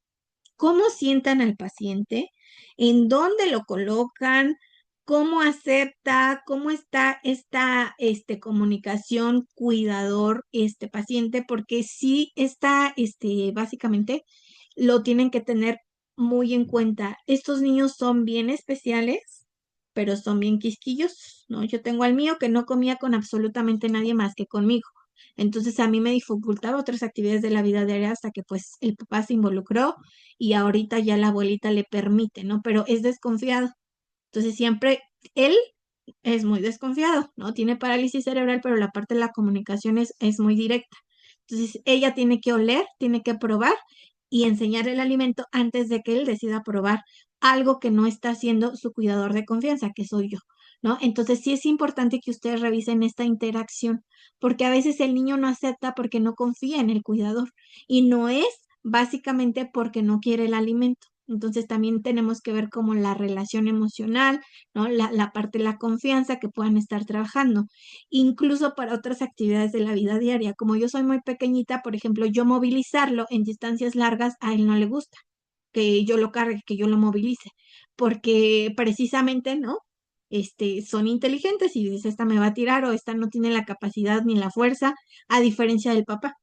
cómo sientan al paciente, en dónde lo colocan, cómo acepta, cómo está esta comunicación cuidador paciente, porque sí está básicamente lo tienen que tener muy en cuenta. Estos niños son bien especiales, pero son bien quisquillosos, ¿no? Yo tengo al mío que no comía con absolutamente nadie más que conmigo. Entonces a mí me dificultaba otras actividades de la vida diaria hasta que pues el papá se involucró y ahorita ya la abuelita le permite, ¿no? Pero es desconfiado. Entonces siempre él es muy desconfiado, ¿no? Tiene parálisis cerebral, pero la parte de la comunicación es muy directa. Entonces ella tiene que oler, tiene que probar y enseñar el alimento antes de que él decida probar algo que no está haciendo su cuidador de confianza, que soy yo, ¿no? Entonces sí es importante que ustedes revisen esta interacción, porque a veces el niño no acepta porque no confía en el cuidador y no es básicamente porque no quiere el alimento. Entonces también tenemos que ver como la relación emocional, ¿no? La parte de la confianza que puedan estar trabajando, incluso para otras actividades de la vida diaria. Como yo soy muy pequeñita, por ejemplo, yo movilizarlo en distancias largas a él no le gusta, que yo lo cargue, que yo lo movilice, porque precisamente, ¿no? Son inteligentes y dice, esta me va a tirar o esta no tiene la capacidad ni la fuerza, a diferencia del papá.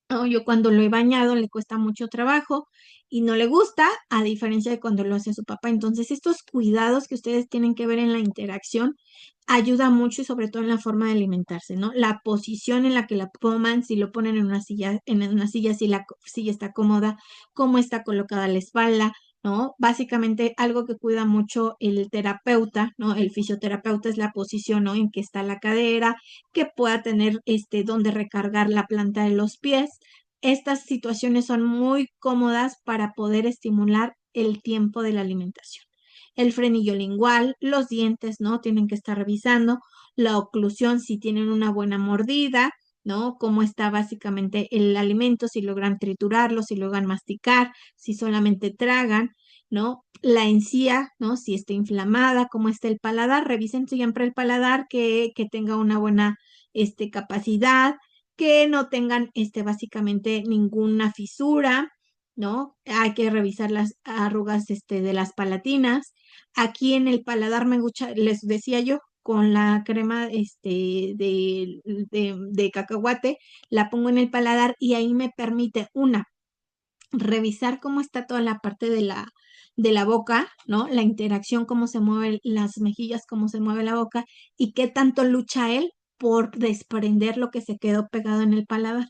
No, yo cuando lo he bañado le cuesta mucho trabajo y no le gusta, a diferencia de cuando lo hace su papá. Entonces, estos cuidados que ustedes tienen que ver en la interacción ayuda mucho y sobre todo en la forma de alimentarse, ¿no? La posición en la que la toman, si lo ponen en una silla, si la silla está cómoda, cómo está colocada la espalda, ¿no? Básicamente algo que cuida mucho el terapeuta, ¿no? El fisioterapeuta es la posición, ¿no? En que está la cadera, que pueda tener donde recargar la planta de los pies. Estas situaciones son muy cómodas para poder estimular el tiempo de la alimentación. El frenillo lingual, los dientes, ¿no? Tienen que estar revisando la oclusión, si tienen una buena mordida, ¿no? Cómo está básicamente el alimento, si logran triturarlo, si logran masticar, si solamente tragan, ¿no? La encía, ¿no? Si está inflamada, cómo está el paladar, revisen siempre el paladar, que tenga una buena capacidad, que no tengan básicamente ninguna fisura, ¿no? Hay que revisar las arrugas de las palatinas. Aquí en el paladar me gusta, les decía yo, con la crema de cacahuate, la pongo en el paladar y ahí me permite revisar cómo está toda la parte de la boca, ¿no? La interacción, cómo se mueven las mejillas, cómo se mueve la boca y qué tanto lucha él por desprender lo que se quedó pegado en el paladar.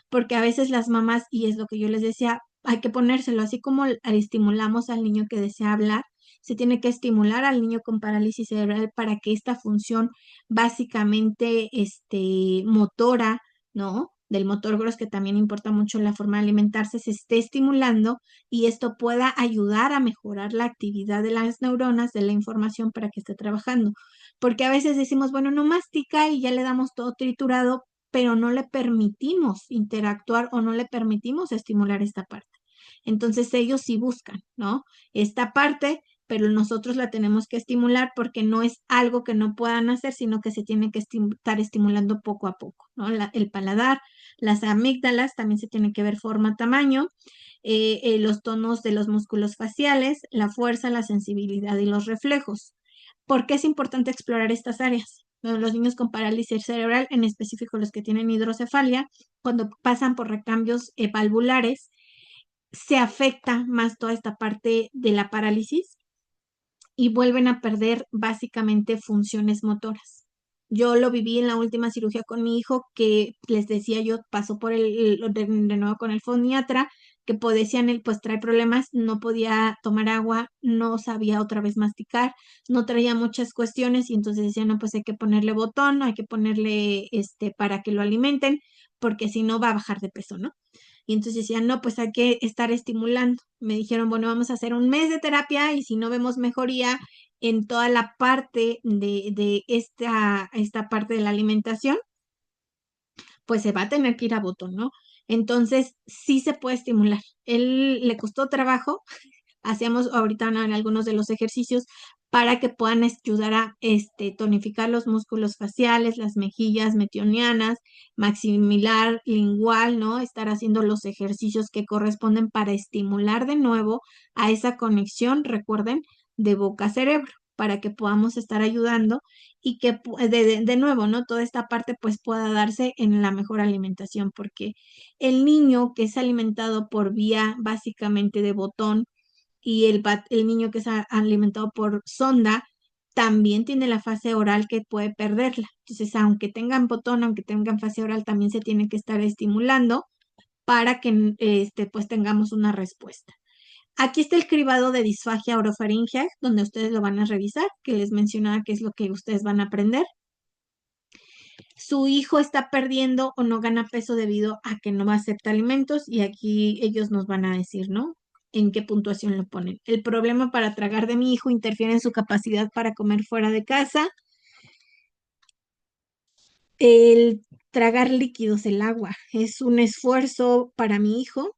Porque a veces las mamás, y es lo que yo les decía, hay que ponérselo, así como estimulamos al niño que desea hablar, se tiene que estimular al niño con parálisis cerebral para que esta función básicamente motora, ¿no? Del motor grosso, que también importa mucho la forma de alimentarse, se esté estimulando y esto pueda ayudar a mejorar la actividad de las neuronas, de la información para que esté trabajando. Porque a veces decimos, bueno, no mastica y ya le damos todo triturado, pero no le permitimos interactuar o no le permitimos estimular esta parte. Entonces ellos sí buscan, ¿no? Esta parte, pero nosotros la tenemos que estimular porque no es algo que no puedan hacer, sino que se tiene que estar estimulando poco a poco, ¿no? El paladar, las amígdalas, también se tiene que ver forma, tamaño, los tonos de los músculos faciales, la fuerza, la sensibilidad y los reflejos. ¿Por qué es importante explorar estas áreas? Bueno, los niños con parálisis cerebral, en específico los que tienen hidrocefalia, cuando pasan por recambios valvulares, se afecta más toda esta parte de la parálisis y vuelven a perder básicamente funciones motoras. Yo lo viví en la última cirugía con mi hijo, que les decía yo, pasó por de nuevo con el foniatra, que decían él, pues trae problemas, no podía tomar agua, no sabía otra vez masticar, no traía muchas cuestiones y entonces decían, no, pues hay que ponerle botón, hay que ponerle para que lo alimenten, porque si no va a bajar de peso, ¿no? Y entonces decían, no, pues hay que estar estimulando. Me dijeron, bueno, vamos a hacer un mes de terapia y si no vemos mejoría en toda la parte de esta parte de la alimentación, pues se va a tener que ir a botón, ¿no? Entonces, sí se puede estimular. Él le costó trabajo, hacíamos ahorita en algunos de los ejercicios, para que puedan ayudar a tonificar los músculos faciales, las mejillas metionianas, maximilar lingual, ¿no? Estar haciendo los ejercicios que corresponden para estimular de nuevo a esa conexión, recuerden, de boca-cerebro, para que podamos estar ayudando y que de nuevo, ¿no? Toda esta parte pues pueda darse en la mejor alimentación, porque el niño que es alimentado por vía básicamente de botón, y el niño que es alimentado por sonda también tiene la fase oral que puede perderla. Entonces, aunque tengan botón, aunque tengan fase oral, también se tiene que estar estimulando para que pues tengamos una respuesta. Aquí está el cribado de disfagia orofaringea, donde ustedes lo van a revisar, que les mencionaba que es lo que ustedes van a aprender. Su hijo está perdiendo o no gana peso debido a que no acepta alimentos, y aquí ellos nos van a decir, ¿no? En qué puntuación lo ponen. El problema para tragar de mi hijo interfiere en su capacidad para comer fuera de casa. El tragar líquidos, el agua, es un esfuerzo para mi hijo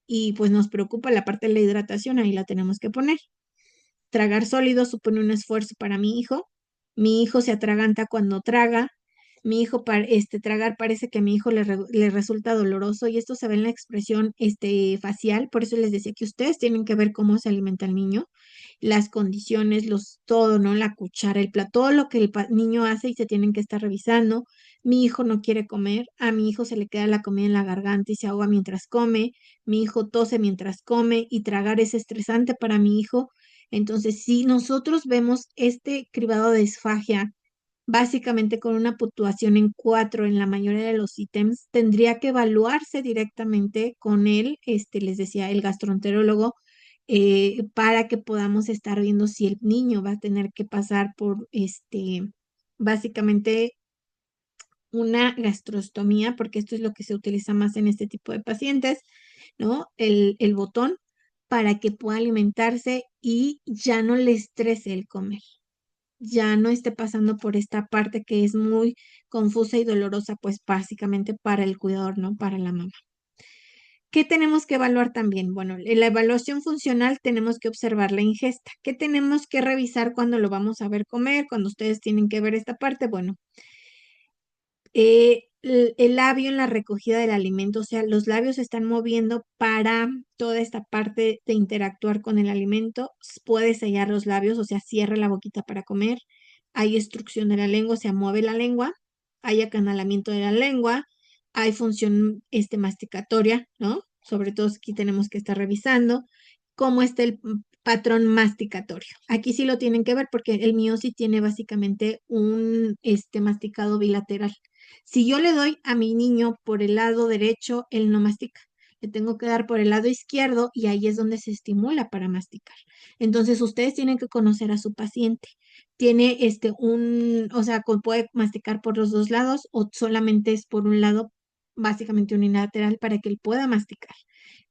y pues nos preocupa la parte de la hidratación, ahí la tenemos que poner. Tragar sólidos supone un esfuerzo para mi hijo. Mi hijo se atraganta cuando traga. Mi hijo, tragar parece que a mi hijo le resulta doloroso, y esto se ve en la expresión facial. Por eso les decía que ustedes tienen que ver cómo se alimenta el niño, las condiciones, todo, ¿no? La cuchara, el plato, todo lo que el niño hace, y se tienen que estar revisando. Mi hijo no quiere comer, a mi hijo se le queda la comida en la garganta y se ahoga mientras come. Mi hijo tose mientras come, y tragar es estresante para mi hijo. Entonces, si nosotros vemos este cribado de disfagia, básicamente con una puntuación en 4 en la mayoría de los ítems, tendría que evaluarse directamente con él, les decía, el gastroenterólogo, para que podamos estar viendo si el niño va a tener que pasar por, básicamente una gastrostomía, porque esto es lo que se utiliza más en este tipo de pacientes, ¿no? El botón, para que pueda alimentarse y ya no le estrese el comer, ya no esté pasando por esta parte que es muy confusa y dolorosa, pues básicamente para el cuidador, ¿no? Para la mamá. ¿Qué tenemos que evaluar también? Bueno, en la evaluación funcional tenemos que observar la ingesta. ¿Qué tenemos que revisar cuando lo vamos a ver comer? Cuando ustedes tienen que ver esta parte, bueno, el labio en la recogida del alimento, o sea, los labios se están moviendo para toda esta parte de interactuar con el alimento. Puede sellar los labios, o sea, cierra la boquita para comer. Hay extrusión de la lengua, o sea, mueve la lengua. Hay acanalamiento de la lengua. Hay función masticatoria, ¿no? Sobre todo aquí tenemos que estar revisando cómo está el patrón masticatorio. Aquí sí lo tienen que ver, porque el mío sí tiene básicamente un masticado bilateral. Si yo le doy a mi niño por el lado derecho, él no mastica. Le tengo que dar por el lado izquierdo, y ahí es donde se estimula para masticar. Entonces, ustedes tienen que conocer a su paciente. Tiene o sea, puede masticar por los dos lados, o solamente es por un lado, básicamente unilateral, para que él pueda masticar.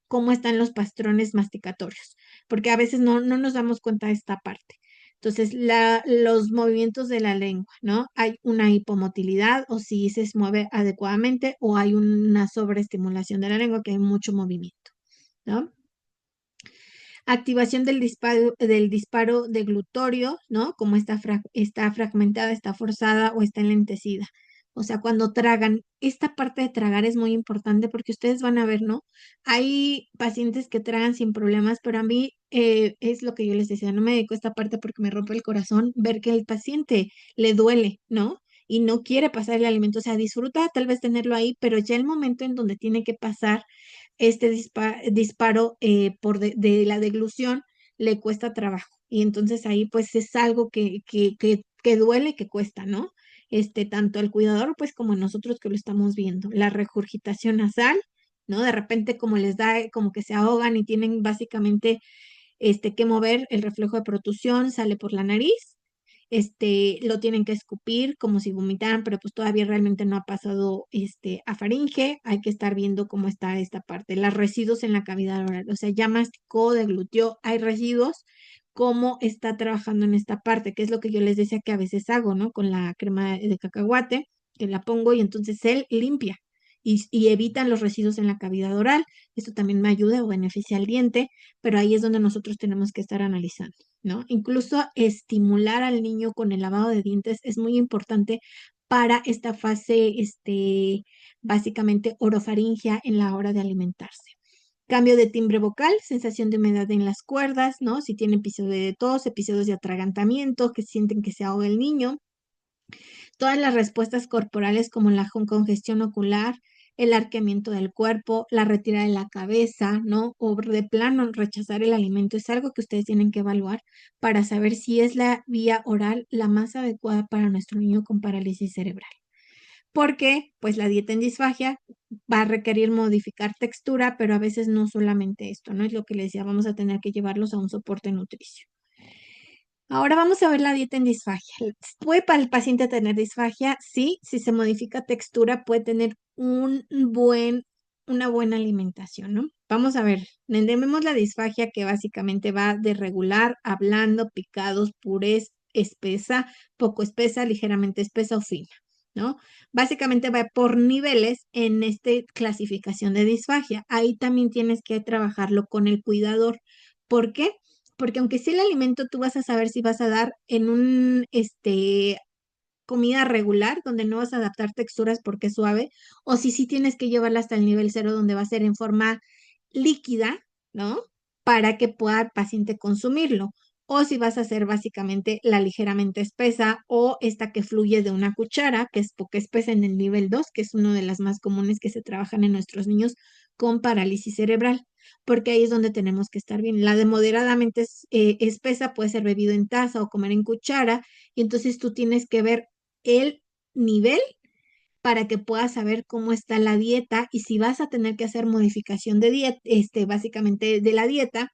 Cómo están los patrones masticatorios, porque a veces no nos damos cuenta de esta parte. Entonces, los movimientos de la lengua, ¿no? Hay una hipomotilidad, o si se mueve adecuadamente, o hay una sobreestimulación de la lengua, que hay mucho movimiento, ¿no? Activación del disparo deglutorio, ¿no? Como está fragmentada, está forzada o está enlentecida. O sea, cuando tragan, esta parte de tragar es muy importante, porque ustedes van a ver, ¿no? Hay pacientes que tragan sin problemas, pero a mí es lo que yo les decía, no me dedico a esta parte porque me rompe el corazón ver que el paciente le duele, ¿no? Y no quiere pasar el alimento, o sea, disfruta tal vez tenerlo ahí, pero ya el momento en donde tiene que pasar este disparo de la deglución, le cuesta trabajo. Y entonces ahí pues es algo que duele, que cuesta, ¿no? Tanto el cuidador pues como nosotros que lo estamos viendo. La regurgitación nasal, ¿no? De repente como les da, como que se ahogan y tienen básicamente que mover el reflejo de protusión, sale por la nariz. Lo tienen que escupir como si vomitaran, pero pues todavía realmente no ha pasado a faringe. Hay que estar viendo cómo está esta parte, los residuos en la cavidad oral, o sea, ya masticó, deglutió, hay residuos, cómo está trabajando en esta parte, que es lo que yo les decía que a veces hago, ¿no? Con la crema de cacahuate, que la pongo y entonces él limpia y evitan los residuos en la cavidad oral. Esto también me ayuda o beneficia al diente, pero ahí es donde nosotros tenemos que estar analizando. ¿no? Incluso estimular al niño con el lavado de dientes es muy importante para esta fase, básicamente orofaringia en la hora de alimentarse. Cambio de timbre vocal, sensación de humedad en las cuerdas, ¿no? Si tiene episodio de tos, episodios de atragantamiento, que sienten que se ahoga el niño. Todas las respuestas corporales como la congestión ocular, el arqueamiento del cuerpo, la retirada de la cabeza, ¿no? O de plano rechazar el alimento es algo que ustedes tienen que evaluar para saber si es la vía oral la más adecuada para nuestro niño con parálisis cerebral. Porque, pues, la dieta en disfagia va a requerir modificar textura, pero a veces no solamente esto, ¿no? Es lo que les decía, vamos a tener que llevarlos a un soporte nutricio. Ahora vamos a ver la dieta en disfagia. ¿Puede para el paciente tener disfagia? Sí, si se modifica textura puede tener una buena alimentación, ¿no? Vamos a ver, entendemos la disfagia que básicamente va de regular a blando, picados, purés, espesa, poco espesa, ligeramente espesa o fina, ¿no? Básicamente va por niveles en esta clasificación de disfagia. Ahí también tienes que trabajarlo con el cuidador. ¿Por qué? Porque aunque sea el alimento, tú vas a saber si vas a dar en comida regular, donde no vas a adaptar texturas porque es suave, o si sí tienes que llevarla hasta el nivel cero, donde va a ser en forma líquida, ¿no? Para que pueda el paciente consumirlo. O si vas a hacer básicamente la ligeramente espesa o esta que fluye de una cuchara, que es poco espesa en el nivel 2, que es una de las más comunes que se trabajan en nuestros niños con parálisis cerebral, porque ahí es donde tenemos que estar bien. La de moderadamente espesa puede ser bebido en taza o comer en cuchara, y entonces tú tienes que ver el nivel para que puedas saber cómo está la dieta y si vas a tener que hacer modificación de dieta, básicamente de la dieta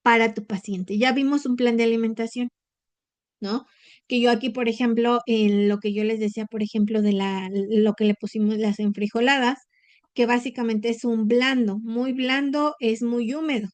para tu paciente. Ya vimos un plan de alimentación, ¿no? Que yo aquí, por ejemplo, en lo que yo les decía, por ejemplo, de lo que le pusimos las enfrijoladas, que básicamente es un blando, muy blando, es muy húmedo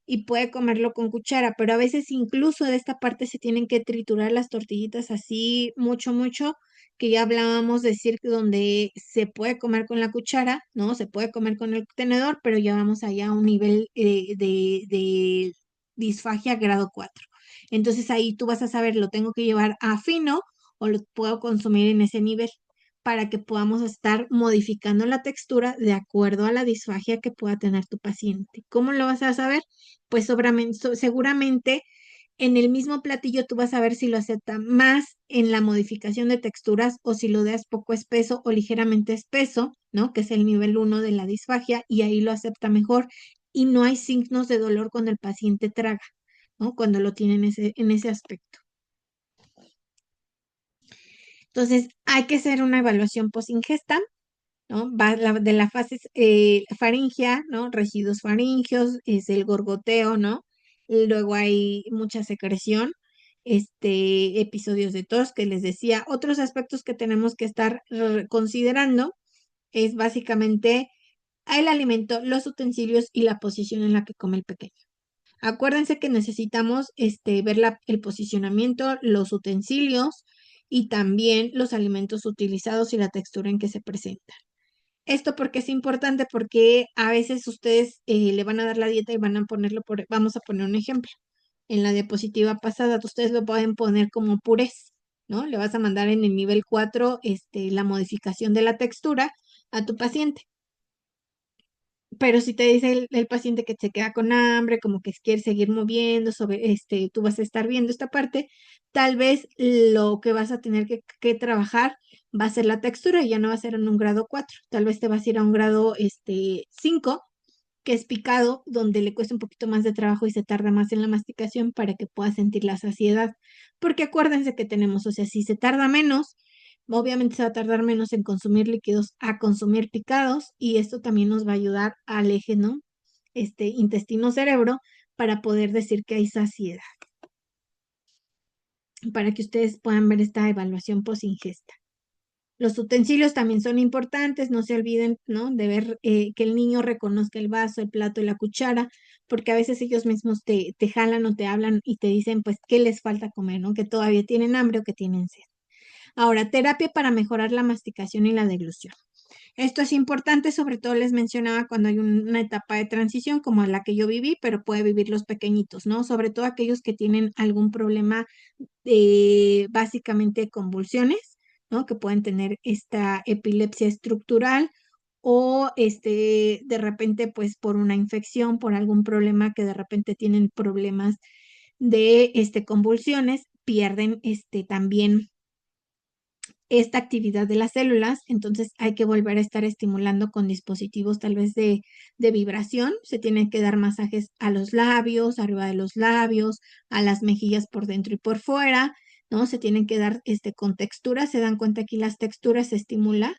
y puede comerlo con cuchara, pero a veces incluso de esta parte se tienen que triturar las tortillitas así mucho, mucho, que ya hablábamos de decir que donde se puede comer con la cuchara, ¿no? Se puede comer con el tenedor, pero ya vamos allá a un nivel de disfagia grado 4. Entonces ahí tú vas a saber, ¿lo tengo que llevar a fino o lo puedo consumir en ese nivel? Para que podamos estar modificando la textura de acuerdo a la disfagia que pueda tener tu paciente. ¿Cómo lo vas a saber? Pues seguramente en el mismo platillo tú vas a ver si lo acepta más en la modificación de texturas o si lo das poco espeso o ligeramente espeso, ¿no? Que es el nivel 1 de la disfagia y ahí lo acepta mejor y no hay signos de dolor cuando el paciente traga, ¿no? Cuando lo tiene en ese aspecto. Entonces, hay que hacer una evaluación post-ingesta, ¿no? Va de la fase faringea, ¿no? Residuos faringeos, es el gorgoteo, ¿no? Y luego hay mucha secreción, episodios de tos que les decía. Otros aspectos que tenemos que estar considerando es básicamente el alimento, los utensilios y la posición en la que come el pequeño. Acuérdense que necesitamos ver el posicionamiento, los utensilios y también los alimentos utilizados y la textura en que se presenta. Esto porque es importante, porque a veces ustedes le van a dar la dieta y van a ponerlo vamos a poner un ejemplo. En la diapositiva pasada, ustedes lo pueden poner como purés, ¿no? Le vas a mandar en el nivel 4, la modificación de la textura a tu paciente. Pero si te dice el paciente que se queda con hambre, como que quiere seguir moviendo, tú vas a estar viendo esta parte, tal vez lo que vas a tener que trabajar va a ser la textura y ya no va a ser en un grado 4. Tal vez te vas a ir a un grado 5, que es picado, donde le cuesta un poquito más de trabajo y se tarda más en la masticación para que puedas sentir la saciedad. Porque acuérdense que tenemos, o sea, si se tarda menos, obviamente se va a tardar menos en consumir líquidos a consumir picados y esto también nos va a ayudar al eje, ¿no? Intestino-cerebro para poder decir que hay saciedad, para que ustedes puedan ver esta evaluación post-ingesta. Los utensilios también son importantes, no se olviden, ¿no? De ver que el niño reconozca el vaso, el plato y la cuchara, porque a veces ellos mismos te jalan o te hablan y te dicen, pues, qué les falta comer, ¿no? Que todavía tienen hambre o que tienen sed. Ahora, terapia para mejorar la masticación y la deglución. Esto es importante, sobre todo les mencionaba cuando hay una etapa de transición como la que yo viví, pero puede vivir los pequeñitos, ¿no? Sobre todo aquellos que tienen algún problema de básicamente convulsiones, ¿no? Que pueden tener esta epilepsia estructural o de repente pues por una infección, por algún problema que de repente tienen problemas de convulsiones, pierden también esta actividad de las células, entonces hay que volver a estar estimulando con dispositivos tal vez de vibración. Se tienen que dar masajes a los labios, arriba de los labios, a las mejillas por dentro y por fuera, ¿no? Se tienen que dar con texturas, se dan cuenta aquí las texturas se estimula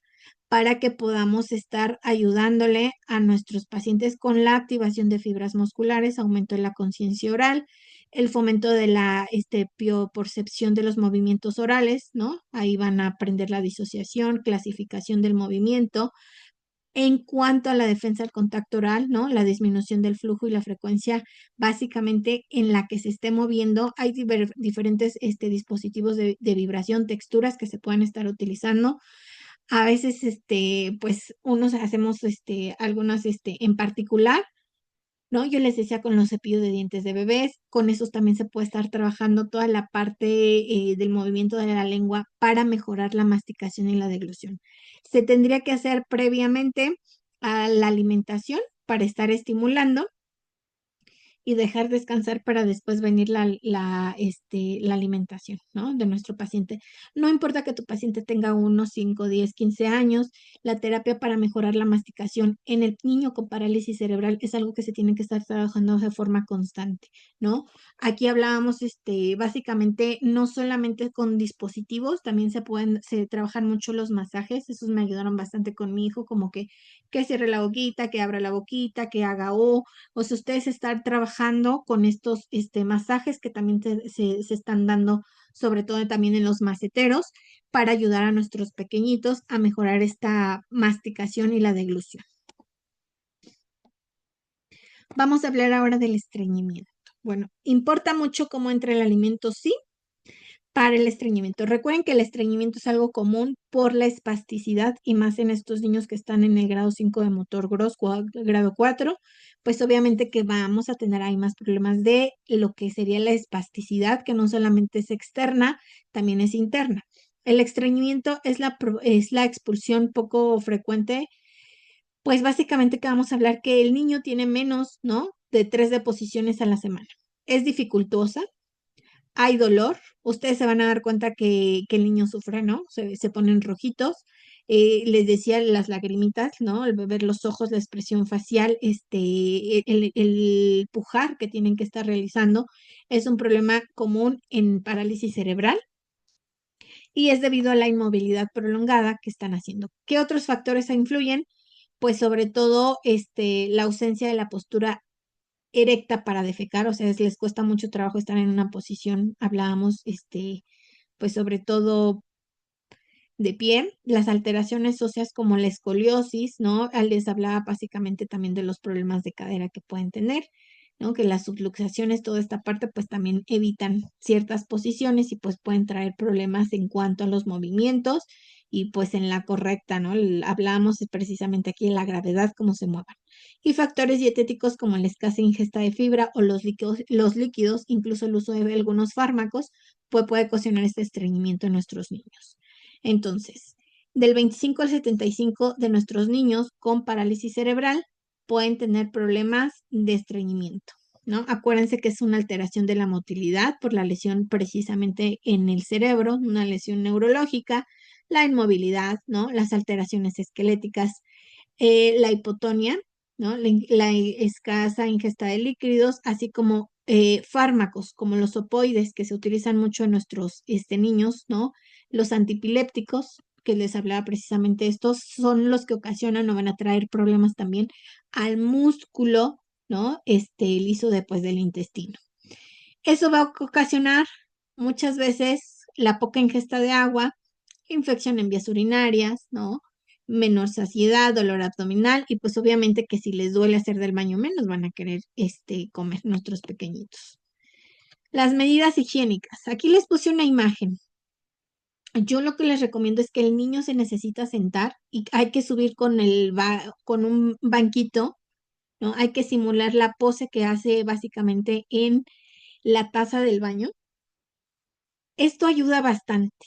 para que podamos estar ayudándole a nuestros pacientes con la activación de fibras musculares, aumento de la conciencia oral, el fomento de la percepción de los movimientos orales, ¿no? Ahí van a aprender la disociación, clasificación del movimiento. En cuanto a la defensa del contacto oral, ¿no? La disminución del flujo y la frecuencia básicamente en la que se esté moviendo. Hay diferentes dispositivos de vibración, texturas que se pueden estar utilizando. A veces, pues, unos hacemos algunas en particular, ¿no? Yo les decía con los cepillos de dientes de bebés, con esos también se puede estar trabajando toda la parte del movimiento de la lengua para mejorar la masticación y la deglución. Se tendría que hacer previamente a la alimentación para estar estimulando y dejar descansar para después venir la alimentación, ¿no? De nuestro paciente. No importa que tu paciente tenga 5, 10, 15 años, la terapia para mejorar la masticación en el niño con parálisis cerebral es algo que se tiene que estar trabajando de forma constante, ¿no? Aquí hablábamos, básicamente, no solamente con dispositivos, también se trabajan mucho los masajes, esos me ayudaron bastante con mi hijo, como que cierre la boquita, que abra la boquita, que haga o sea, ustedes están trabajando con estos masajes que también se están dando, sobre todo también en los maceteros, para ayudar a nuestros pequeñitos a mejorar esta masticación y la deglución. Vamos a hablar ahora del estreñimiento. Bueno, importa mucho cómo entra el alimento, sí, para el estreñimiento. Recuerden que el estreñimiento es algo común por la espasticidad y más en estos niños que están en el grado 5 de motor grosso, grado 4, pues obviamente que vamos a tener ahí más problemas de lo que sería la espasticidad, que no solamente es externa, también es interna. El estreñimiento es la expulsión poco frecuente, pues básicamente que vamos a hablar que el niño tiene menos, ¿no? De 3 deposiciones a la semana. Es dificultosa, hay dolor, ustedes se van a dar cuenta que el niño sufre, ¿no? Se ponen rojitos. Les decía las lagrimitas, ¿no? El ver los ojos, la expresión facial, el pujar que tienen que estar realizando es un problema común en parálisis cerebral y es debido a la inmovilidad prolongada que están haciendo. ¿Qué otros factores influyen? Pues sobre todo la ausencia de la postura erecta para defecar, o sea, les cuesta mucho trabajo estar en una posición, hablábamos, pues sobre todo de pie, las alteraciones óseas como la escoliosis, ¿no? Les hablaba básicamente también de los problemas de cadera que pueden tener, ¿no? Que las subluxaciones, toda esta parte, pues también evitan ciertas posiciones y pues pueden traer problemas en cuanto a los movimientos y pues en la correcta, ¿no? Hablábamos precisamente aquí de la gravedad, cómo se muevan. Y factores dietéticos como la escasa ingesta de fibra o los líquidos, incluso el uso de algunos fármacos, pues puede ocasionar este estreñimiento en nuestros niños. Entonces, del 25 al 75 de nuestros niños con parálisis cerebral pueden tener problemas de estreñimiento, ¿no? Acuérdense que es una alteración de la motilidad por la lesión precisamente en el cerebro, una lesión neurológica, la inmovilidad, ¿no? Las alteraciones esqueléticas, la hipotonía, ¿no? La escasa ingesta de líquidos, así como fármacos como los opoides que se utilizan mucho en nuestros niños, ¿no? Los antipilépticos, que les hablaba precisamente estos, son los que ocasionan o van a traer problemas también al músculo, ¿no? Liso después del intestino. Eso va a ocasionar muchas veces la poca ingesta de agua, infección en vías urinarias, ¿no? Menor saciedad, dolor abdominal y pues obviamente que si les duele hacer del baño menos van a querer comer nuestros pequeñitos. Las medidas higiénicas. Aquí les puse una imagen. Yo lo que les recomiendo es que el niño se necesita sentar y hay que subir con un banquito, ¿no? Hay que simular la pose que hace básicamente en la taza del baño. Esto ayuda bastante.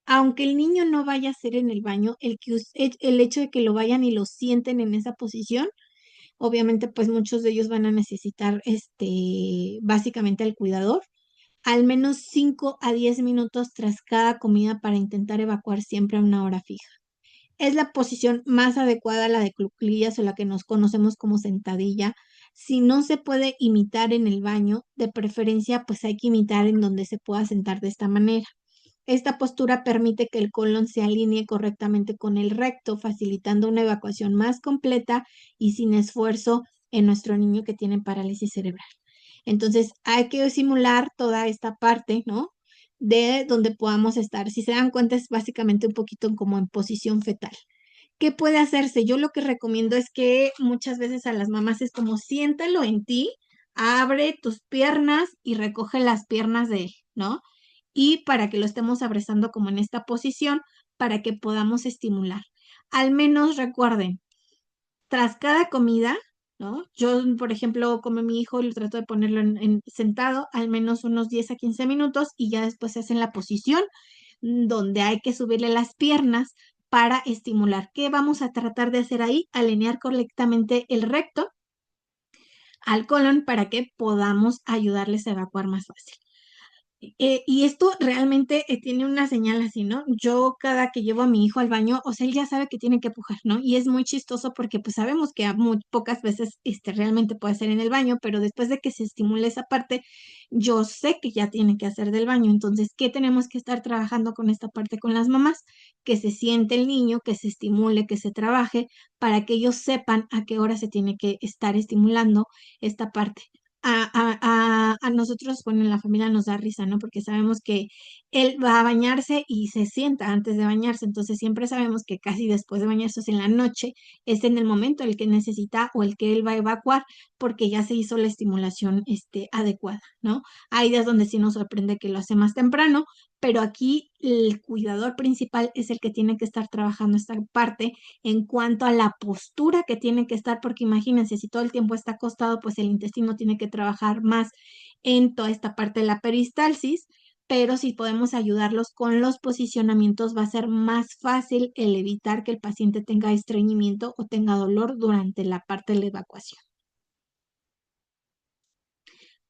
Aunque el niño no vaya a ser en el baño, el hecho de que lo vayan y lo sienten en esa posición, obviamente pues muchos de ellos van a necesitar básicamente al cuidador, al menos 5 a 10 minutos tras cada comida para intentar evacuar siempre a una hora fija. Es la posición más adecuada, la de cuclillas o la que nos conocemos como sentadilla. Si no se puede imitar en el baño, de preferencia pues hay que imitar en donde se pueda sentar de esta manera. Esta postura permite que el colon se alinee correctamente con el recto, facilitando una evacuación más completa y sin esfuerzo en nuestro niño que tiene parálisis cerebral. Entonces, hay que simular toda esta parte, ¿no? De donde podamos estar. Si se dan cuenta, es básicamente un poquito como en posición fetal. ¿Qué puede hacerse? Yo lo que recomiendo es que muchas veces a las mamás es como siéntalo en ti, abre tus piernas y recoge las piernas de él, ¿no? Y para que lo estemos abrazando como en esta posición, para que podamos estimular. Al menos recuerden, tras cada comida, ¿no? Yo, por ejemplo, como mi hijo, lo trato de ponerlo sentado al menos unos 10 a 15 minutos y ya después se hace en la posición donde hay que subirle las piernas para estimular. ¿Qué vamos a tratar de hacer ahí? Alinear correctamente el recto al colon para que podamos ayudarles a evacuar más fácil. Y esto realmente tiene una señal así, ¿no? Yo cada que llevo a mi hijo al baño, o sea, él ya sabe que tiene que pujar, ¿no? Y es muy chistoso porque pues sabemos que a muy pocas veces realmente puede ser en el baño, pero después de que se estimule esa parte, yo sé que ya tiene que hacer del baño. Entonces, ¿qué tenemos que estar trabajando con esta parte con las mamás? Que se siente el niño, que se estimule, que se trabaje para que ellos sepan a qué hora se tiene que estar estimulando esta parte a nosotros, bueno, en la familia nos da risa, ¿no? Porque sabemos que él va a bañarse y se sienta antes de bañarse, entonces siempre sabemos que casi después de bañarse, o sea, en la noche, es en el momento el que necesita o el que él va a evacuar porque ya se hizo la estimulación, adecuada, ¿no? Hay días donde sí nos sorprende que lo hace más temprano, pero aquí el cuidador principal es el que tiene que estar trabajando esta parte en cuanto a la postura que tiene que estar, porque imagínense, si todo el tiempo está acostado, pues el intestino tiene que trabajar más en toda esta parte de la peristalsis, pero si podemos ayudarlos con los posicionamientos, va a ser más fácil el evitar que el paciente tenga estreñimiento o tenga dolor durante la parte de la evacuación.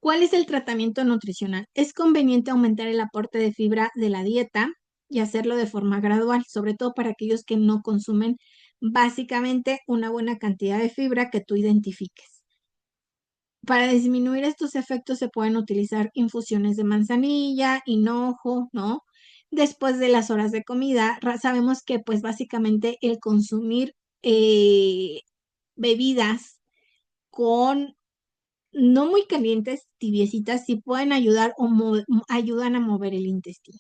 ¿Cuál es el tratamiento nutricional? Es conveniente aumentar el aporte de fibra de la dieta y hacerlo de forma gradual, sobre todo para aquellos que no consumen básicamente una buena cantidad de fibra que tú identifiques. Para disminuir estos efectos se pueden utilizar infusiones de manzanilla, hinojo, ¿no? Después de las horas de comida, sabemos que pues básicamente el consumir eh, bebidas con no muy calientes, tibiecitas, sí pueden ayudar o ayudan a mover el intestino.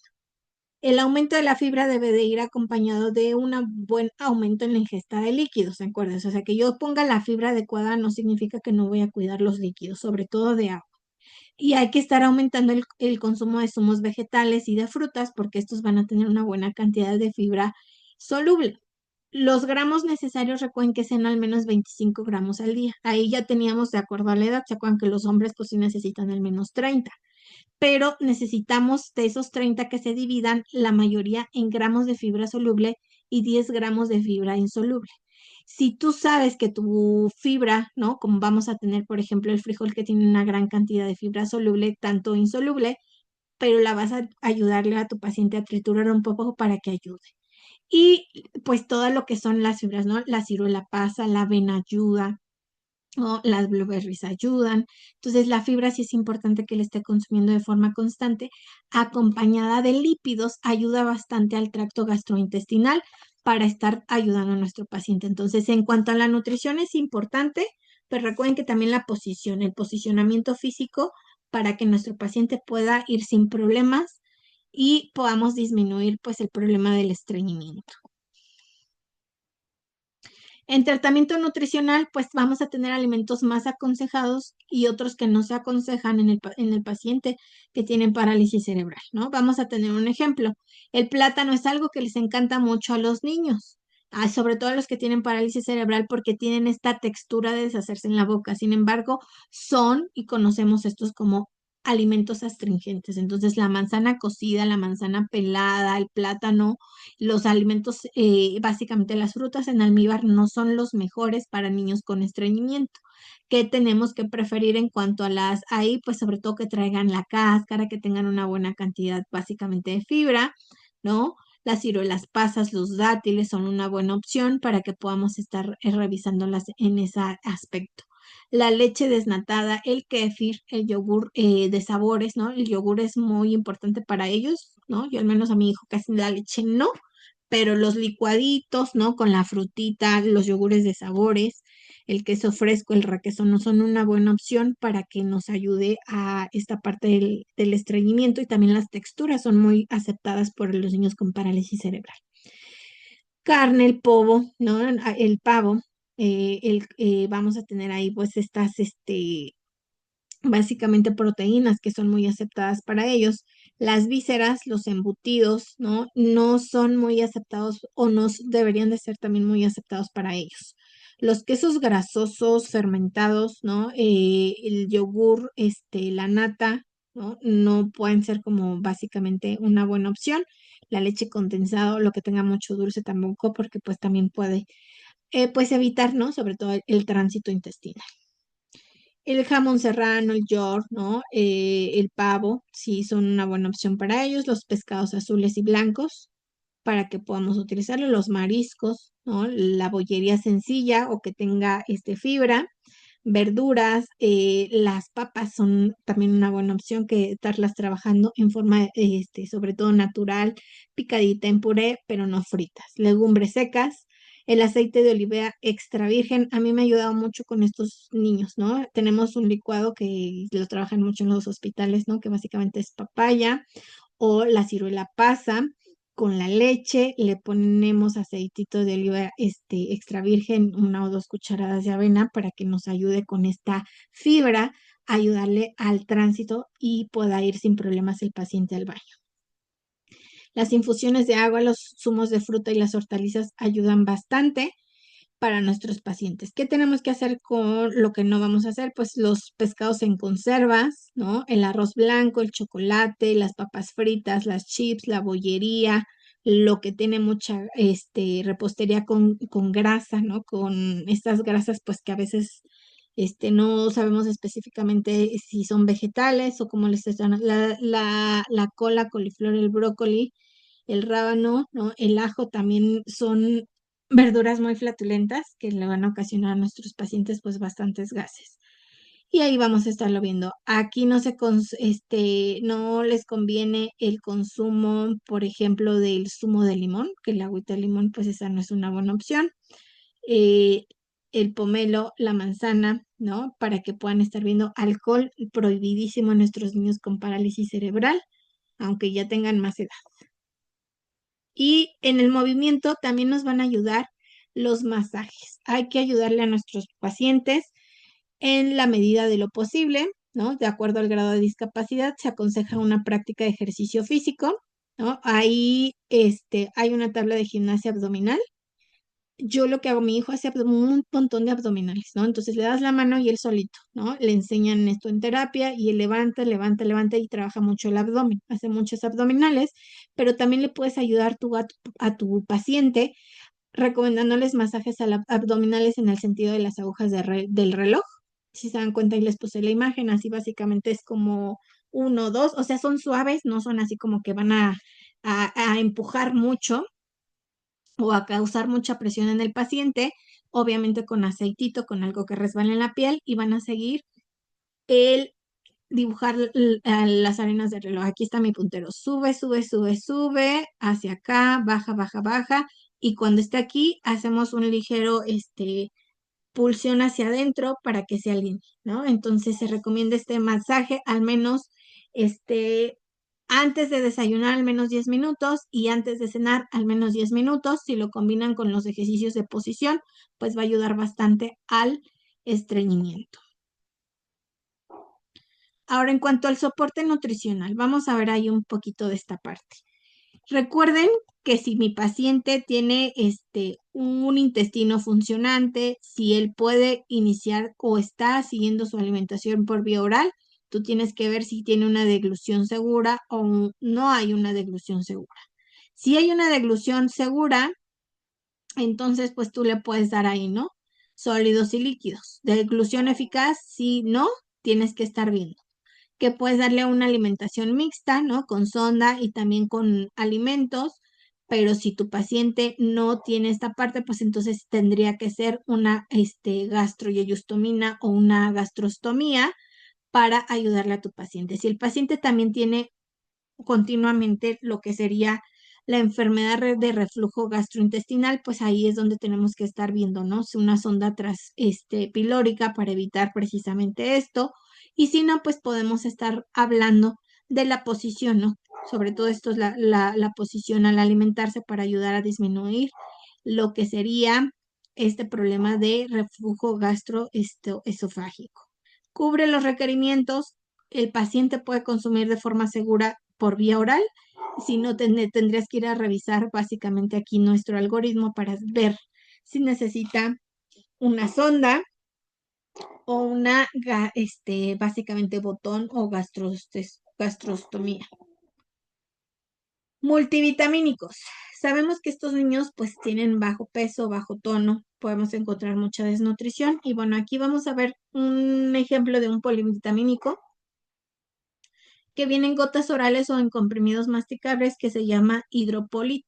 El aumento de la fibra debe de ir acompañado de un buen aumento en la ingesta de líquidos, ¿de acuerdo? O sea, que yo ponga la fibra adecuada no significa que no voy a cuidar los líquidos, sobre todo de agua. Y hay que estar aumentando el consumo de zumos vegetales y de frutas porque estos van a tener una buena cantidad de fibra soluble. Los gramos necesarios recuerden que sean al menos 25 gramos al día. Ahí ya teníamos de acuerdo a la edad, se acuerdan que los hombres pues sí necesitan al menos 30, pero necesitamos de esos 30 que se dividan la mayoría en gramos de fibra soluble y 10 gramos de fibra insoluble. Si tú sabes que tu fibra, ¿no? Como vamos a tener, por ejemplo, el frijol que tiene una gran cantidad de fibra soluble, tanto insoluble, pero la vas a ayudarle a tu paciente a triturar un poco para que ayude. Y pues todo lo que son las fibras, ¿no? La ciruela pasa, la avena ayuda, o las blueberries ayudan. Entonces, la fibra sí es importante que le esté consumiendo de forma constante, acompañada de lípidos, ayuda bastante al tracto gastrointestinal para estar ayudando a nuestro paciente. Entonces, en cuanto a la nutrición es importante, pero recuerden que también la posición, el posicionamiento físico para que nuestro paciente pueda ir sin problemas y podamos disminuir pues el problema del estreñimiento. En tratamiento nutricional, pues vamos a tener alimentos más aconsejados y otros que no se aconsejan en el paciente que tiene parálisis cerebral, ¿no? Vamos a tener un ejemplo. El plátano es algo que les encanta mucho a los niños, sobre todo a los que tienen parálisis cerebral porque tienen esta textura de deshacerse en la boca. Sin embargo, son y conocemos estos como alimentos astringentes. Entonces, la manzana cocida, la manzana pelada, el plátano, los alimentos, básicamente las frutas en almíbar no son los mejores para niños con estreñimiento. ¿Qué tenemos que preferir en cuanto a las ahí? Pues sobre todo que traigan la cáscara, que tengan una buena cantidad básicamente de fibra, ¿no? Las ciruelas pasas, los dátiles son una buena opción para que podamos estar revisándolas en ese aspecto. La leche desnatada, el kéfir, el yogur de sabores, ¿no? El yogur es muy importante para ellos, ¿no? Yo al menos a mi hijo casi la leche no, pero los licuaditos, ¿no? Con la frutita, los yogures de sabores, el queso fresco, el requesón son una buena opción para que nos ayude a esta parte del estreñimiento y también las texturas son muy aceptadas por los niños con parálisis cerebral. Carne, el pavo, ¿no? El pavo, vamos a tener ahí pues estas, básicamente proteínas que son muy aceptadas para ellos. Las vísceras, los embutidos, ¿no? No son muy aceptados o no deberían de ser también muy aceptados para ellos. Los quesos grasosos, fermentados, ¿no? El yogur, la nata, ¿no? No pueden ser como básicamente una buena opción. La leche condensada, lo que tenga mucho dulce tampoco, porque pues también puede, pues evitar, ¿no? Sobre todo el tránsito intestinal. El jamón serrano, el york, ¿no? El pavo, sí, son una buena opción para ellos. Los pescados azules y blancos, para que podamos utilizarlo. Los mariscos, ¿no? La bollería sencilla o que tenga fibra. Verduras, las papas son también una buena opción que estarlas trabajando en forma, sobre todo natural, picadita en puré, pero no fritas. Legumbres secas, el aceite de oliva extra virgen, a mí me ha ayudado mucho con estos niños, ¿no? Tenemos un licuado que lo trabajan mucho en los hospitales, ¿no? Que básicamente es papaya o la ciruela pasa. Con la leche le ponemos aceitito de oliva extra virgen, 1 o 2 cucharadas de avena para que nos ayude con esta fibra, ayudarle al tránsito y pueda ir sin problemas el paciente al baño. Las infusiones de agua, los zumos de fruta y las hortalizas ayudan bastante para nuestros pacientes. ¿Qué tenemos que hacer con lo que no vamos a hacer? Pues los pescados en conservas, ¿no? El arroz blanco, el chocolate, las papas fritas, las chips, la bollería, lo que tiene mucha repostería con grasa, ¿no? Con estas grasas, pues que a veces no sabemos específicamente si son vegetales o cómo les están. La cola, coliflor, el brócoli, el rábano, ¿no? El ajo también son verduras muy flatulentas que le van a ocasionar a nuestros pacientes pues bastantes gases. Y ahí vamos a estarlo viendo. Aquí no les conviene el consumo, por ejemplo, del zumo de limón, que el agüita de limón pues esa no es una buena opción. Eh, el pomelo, la manzana, ¿no? Para que puedan estar viendo alcohol prohibidísimo en nuestros niños con parálisis cerebral, aunque ya tengan más edad. Y en el movimiento también nos van a ayudar los masajes. Hay que ayudarle a nuestros pacientes en la medida de lo posible, ¿no? De acuerdo al grado de discapacidad, se aconseja una práctica de ejercicio físico, ¿no? Ahí hay una tabla de gimnasia abdominal. Yo lo que hago, mi hijo hace un montón de abdominales, ¿no? Entonces le das la mano y él solito, ¿no? Le enseñan esto en terapia y él levanta, levanta, levanta y trabaja mucho el abdomen, hace muchos abdominales, pero también le puedes ayudar tú a tu paciente recomendándoles masajes abdominales en el sentido de las agujas del reloj. Si se dan cuenta, ahí les puse la imagen, así básicamente es como 1, 2, o sea, son suaves, no son así como que van a empujar mucho o a causar mucha presión en el paciente, obviamente con aceitito, con algo que resbale en la piel y van a seguir el dibujar las arenas del reloj. Aquí está mi puntero. Sube, sube, sube, sube, hacia acá, baja, baja, baja. Y cuando esté aquí, hacemos un ligero, pulsión hacia adentro para que se alinee, ¿no? Entonces se recomienda este masaje al menos, Antes de desayunar al menos 10 minutos y antes de cenar al menos 10 minutos. Si lo combinan con los ejercicios de posición, pues va a ayudar bastante al estreñimiento. Ahora, en cuanto al soporte nutricional, vamos a ver ahí un poquito de esta parte. Recuerden que si mi paciente tiene un intestino funcionante, si él puede iniciar o está siguiendo su alimentación por vía oral, tú tienes que ver si tiene una deglución segura o no hay una deglución segura. Si hay una deglución segura, entonces pues tú le puedes dar ahí, ¿no? Sólidos y líquidos. Deglución eficaz, si no, tienes que estar viendo que puedes darle una alimentación mixta, ¿no? Con sonda y también con alimentos, pero si tu paciente no tiene esta parte, pues entonces tendría que ser una gastroyeyostomía o una gastrostomía para ayudarle a tu paciente. Si el paciente también tiene continuamente lo que sería la enfermedad de reflujo gastrointestinal, pues ahí es donde tenemos que estar viendo, ¿no? Si una sonda pilórica para evitar precisamente esto. Y si no, pues podemos estar hablando de la posición, ¿no? Sobre todo esto es la posición al alimentarse para ayudar a disminuir lo que sería este problema de reflujo gastroesofágico. Cubre los requerimientos. El paciente puede consumir de forma segura por vía oral. Si no, tendrías que ir a revisar básicamente aquí nuestro algoritmo para ver si necesita una sonda o una, básicamente botón o gastrostomía. Multivitamínicos. Sabemos que estos niños pues tienen bajo peso, bajo tono, podemos encontrar mucha desnutrición y bueno, aquí vamos a ver un ejemplo de un polivitamínico que viene en gotas orales o en comprimidos masticables que se llama hidropolit,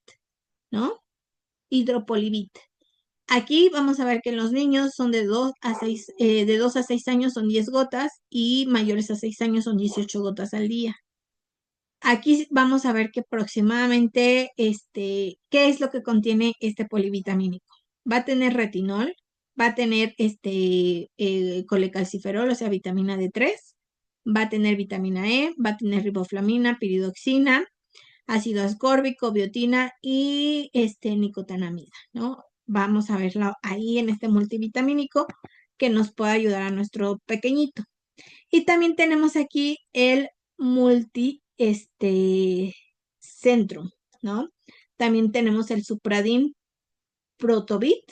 ¿no? Hidropolivit. Aquí vamos a ver que los niños son de 2 a 6, de 2 a 6 años son 10 gotas y mayores a 6 años son 18 gotas al día. Aquí vamos a ver que aproximadamente, ¿qué es lo que contiene este polivitamínico? Va a tener retinol, va a tener colecalciferol, o sea, vitamina D3, va a tener vitamina E, va a tener riboflavina, piridoxina, ácido ascórbico, biotina y nicotinamida, ¿no? Vamos a verlo ahí en este multivitamínico que nos puede ayudar a nuestro pequeñito. Y también tenemos aquí el Centrum, ¿no? También tenemos el Supradin Protobit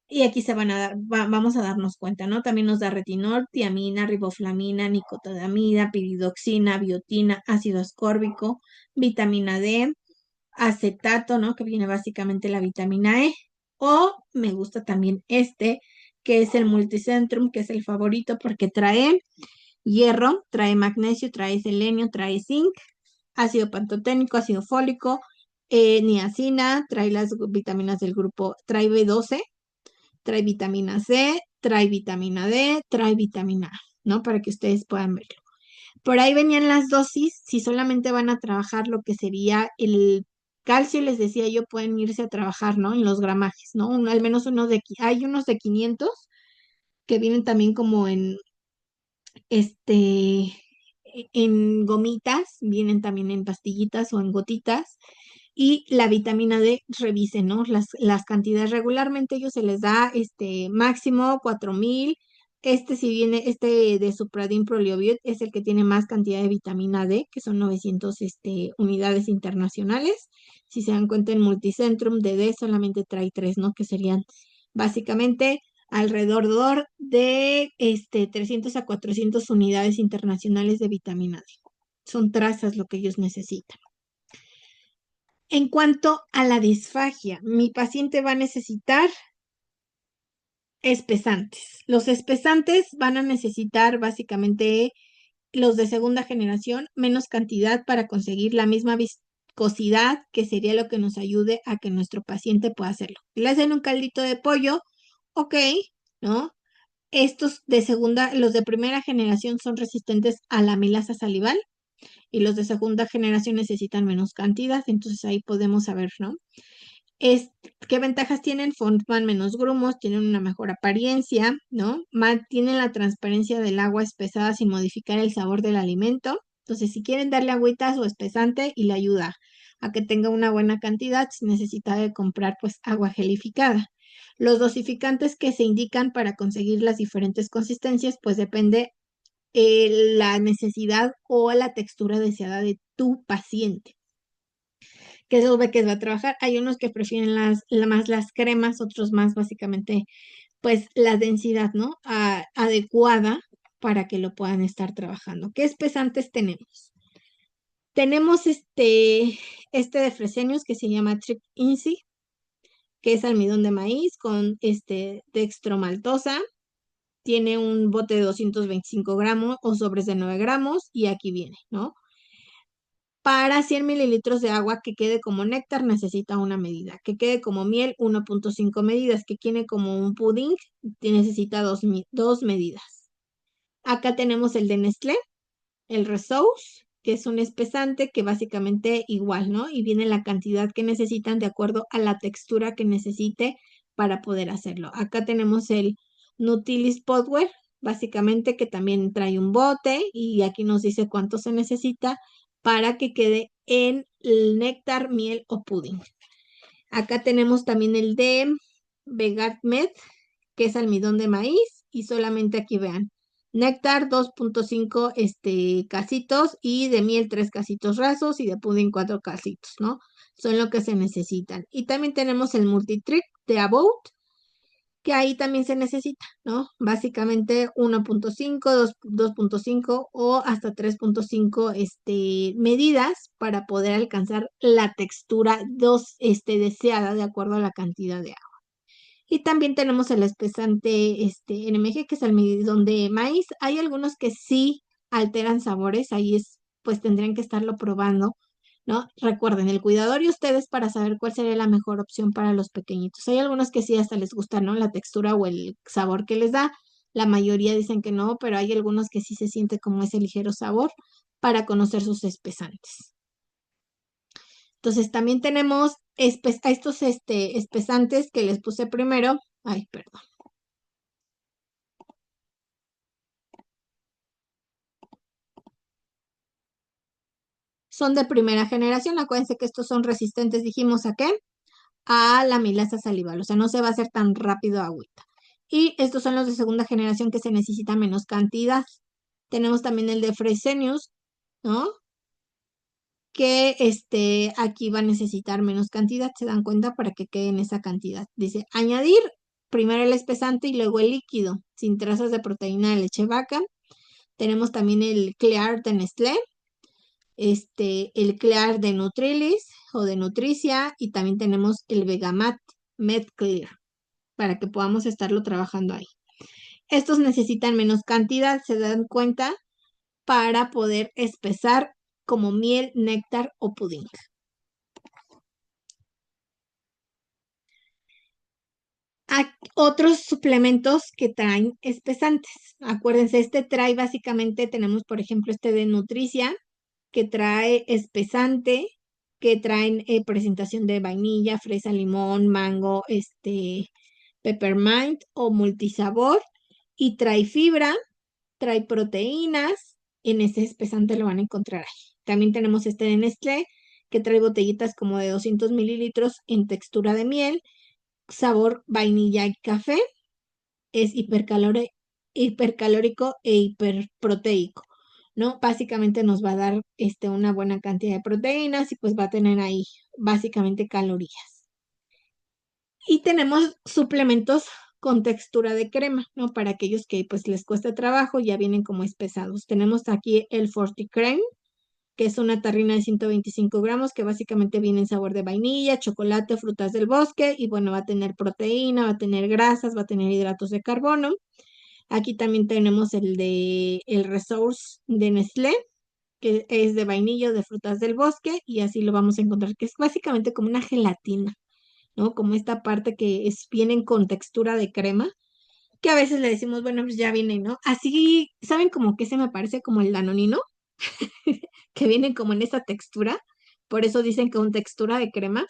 y aquí vamos a darnos cuenta, ¿no? También nos da retinol, tiamina, riboflavina, nicotinamida, piridoxina, biotina, ácido ascórbico, vitamina D, acetato, ¿no? Que viene básicamente la vitamina E. O me gusta también que es el Multicentrum, que es el favorito porque trae hierro, trae magnesio, trae selenio, trae zinc, ácido pantoténico, ácido fólico, niacina, trae las vitaminas del grupo, trae B12, trae vitamina C, trae vitamina D, trae vitamina A, ¿no? Para que ustedes puedan verlo. Por ahí venían las dosis, si solamente van a trabajar lo que sería el calcio, les decía yo, pueden irse a trabajar, ¿no? En los gramajes, ¿no? Al menos hay unos de 500 que vienen también como en gomitas, vienen también en pastillitas o en gotitas. Y la vitamina D, revisen, ¿no? Las cantidades. Regularmente ellos se les da máximo 4000. Si viene, de Supradin Proliobid es el que tiene más cantidad de vitamina D, que son 900 unidades internacionales. Si se dan cuenta, en Multicentrum de D solamente trae 3, ¿no? Que serían básicamente alrededor de 300 a 400 unidades internacionales de vitamina D. Son trazas lo que ellos necesitan. En cuanto a la disfagia, mi paciente va a necesitar espesantes. Los espesantes van a necesitar básicamente los de segunda generación, menos cantidad para conseguir la misma viscosidad, que sería lo que nos ayude a que nuestro paciente pueda hacerlo. Le hacen un caldito de pollo, ok, ¿no? Estos los de primera generación son resistentes a la amilasa salival y los de segunda generación necesitan menos cantidad, entonces ahí podemos saber, ¿no? ¿Qué ventajas tienen? Forman menos grumos, tienen una mejor apariencia, ¿no? Mantienen la transparencia del agua espesada sin modificar el sabor del alimento. Entonces, si quieren darle agüita a su espesante y le ayuda a que tenga una buena cantidad, si necesita de comprar pues agua gelificada. Los dosificantes que se indican para conseguir las diferentes consistencias, pues depende la necesidad o la textura deseada de tu paciente. ¿Qué es lo que va a trabajar? Hay unos que prefieren más las cremas, otros más básicamente pues la densidad, ¿no? Adecuada para que lo puedan estar trabajando. ¿Qué espesantes tenemos? Tenemos este de Fresenius que se llama Trip Insi, que es almidón de maíz con dextromaltosa. Tiene un bote de 225 gramos o sobres de 9 gramos y aquí viene, ¿no? Para 100 mililitros de agua que quede como néctar necesita una medida, que quede como miel 1.5 medidas, que quede como un pudín necesita dos medidas. Acá tenemos el de Nestlé, el Resource, que es un espesante que básicamente igual, ¿no? Y viene la cantidad que necesitan de acuerdo a la textura que necesite para poder hacerlo. Acá tenemos el Nutilis Potware, básicamente que también trae un bote y aquí nos dice cuánto se necesita para que quede en el néctar, miel o pudding. Acá tenemos también el de Vegatmed, que es almidón de maíz y solamente aquí vean néctar 2.5 casitos y de miel 3 casitos rasos y de pudding 4 casitos, ¿no? Son lo que se necesitan. Y también tenemos el multitrick de About, que ahí también se necesita, ¿no? Básicamente 1.5, 2.5 o hasta 3.5 medidas para poder alcanzar la textura deseada de acuerdo a la cantidad de agua. Y también tenemos el espesante NMG, que es almidón de maíz. Hay algunos que sí alteran sabores, ahí pues tendrían que estarlo probando, ¿no? Recuerden, el cuidador y ustedes para saber cuál sería la mejor opción para los pequeñitos. Hay algunos que sí hasta les gusta, ¿no? La textura o el sabor que les da. La mayoría dicen que no, pero hay algunos que sí se siente como ese ligero sabor para conocer sus espesantes. Entonces también tenemos a estos espesantes que les puse primero. Ay, perdón. Son de primera generación. Acuérdense que estos son resistentes, dijimos, ¿a qué? A la milasa salival. O sea, no se va a hacer tan rápido agüita. Y estos son los de segunda generación que se necesita menos cantidad. Tenemos también el de Fresenius, ¿no? Que aquí va a necesitar menos cantidad. ¿Se dan cuenta? Para que quede en esa cantidad. Dice, añadir primero el espesante y luego el líquido, sin trazas de proteína de leche vaca. Tenemos también el Clear de Nestlé, el Clear de Nutrilis o de Nutricia y también tenemos el Vegamat Med Clear para que podamos estarlo trabajando ahí. Estos necesitan menos cantidad, se dan cuenta, para poder espesar como miel, néctar o pudín. Otros suplementos que traen espesantes. Acuérdense, trae básicamente, tenemos por ejemplo este de Nutricia, que trae espesante, que traen presentación de vainilla, fresa, limón, mango, peppermint o multisabor, y trae fibra, trae proteínas, en ese espesante lo van a encontrar ahí. También tenemos este de Nestlé, que trae botellitas como de 200 mililitros en textura de miel, sabor vainilla y café, es hipercalórico e hiperproteico, ¿no? Básicamente nos va a dar una buena cantidad de proteínas y pues va a tener ahí básicamente calorías. Y tenemos suplementos con textura de crema, ¿no? Para aquellos que pues les cuesta trabajo, ya vienen como espesados. Tenemos aquí el Forti Creme, que es una tarrina de 125 gramos, que básicamente viene en sabor de vainilla, chocolate, frutas del bosque, y bueno, va a tener proteína, va a tener grasas, va a tener hidratos de carbono. Aquí también tenemos el Resource de Nestlé, que es de vainilla o de frutas del bosque, y así lo vamos a encontrar, que es básicamente como una gelatina, ¿no? Como esta parte que vienen con textura de crema, que a veces le decimos, bueno, pues ya viene, ¿no? Así, ¿saben como que se me parece como el danonino? Que vienen como en esa textura, por eso dicen que es textura de crema,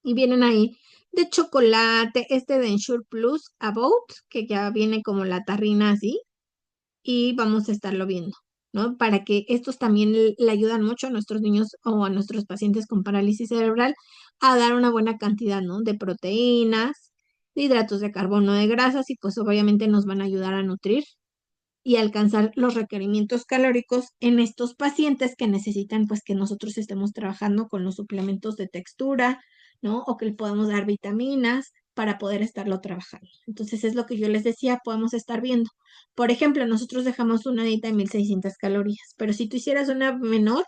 y vienen ahí de chocolate, de Ensure Plus About, que ya viene como la tarrina así, y vamos a estarlo viendo. ¿no? Para que estos también le ayudan mucho a nuestros niños o a nuestros pacientes con parálisis cerebral a dar una buena cantidad, ¿no? De proteínas, de hidratos de carbono, de grasas y pues obviamente nos van a ayudar a nutrir y alcanzar los requerimientos calóricos en estos pacientes que necesitan pues que nosotros estemos trabajando con los suplementos de textura, ¿no? O que le podemos dar vitaminas para poder estarlo trabajando. Entonces es lo que yo les decía, podemos estar viendo. Por ejemplo, nosotros dejamos una dieta de 1600 calorías, pero si tú hicieras una menor,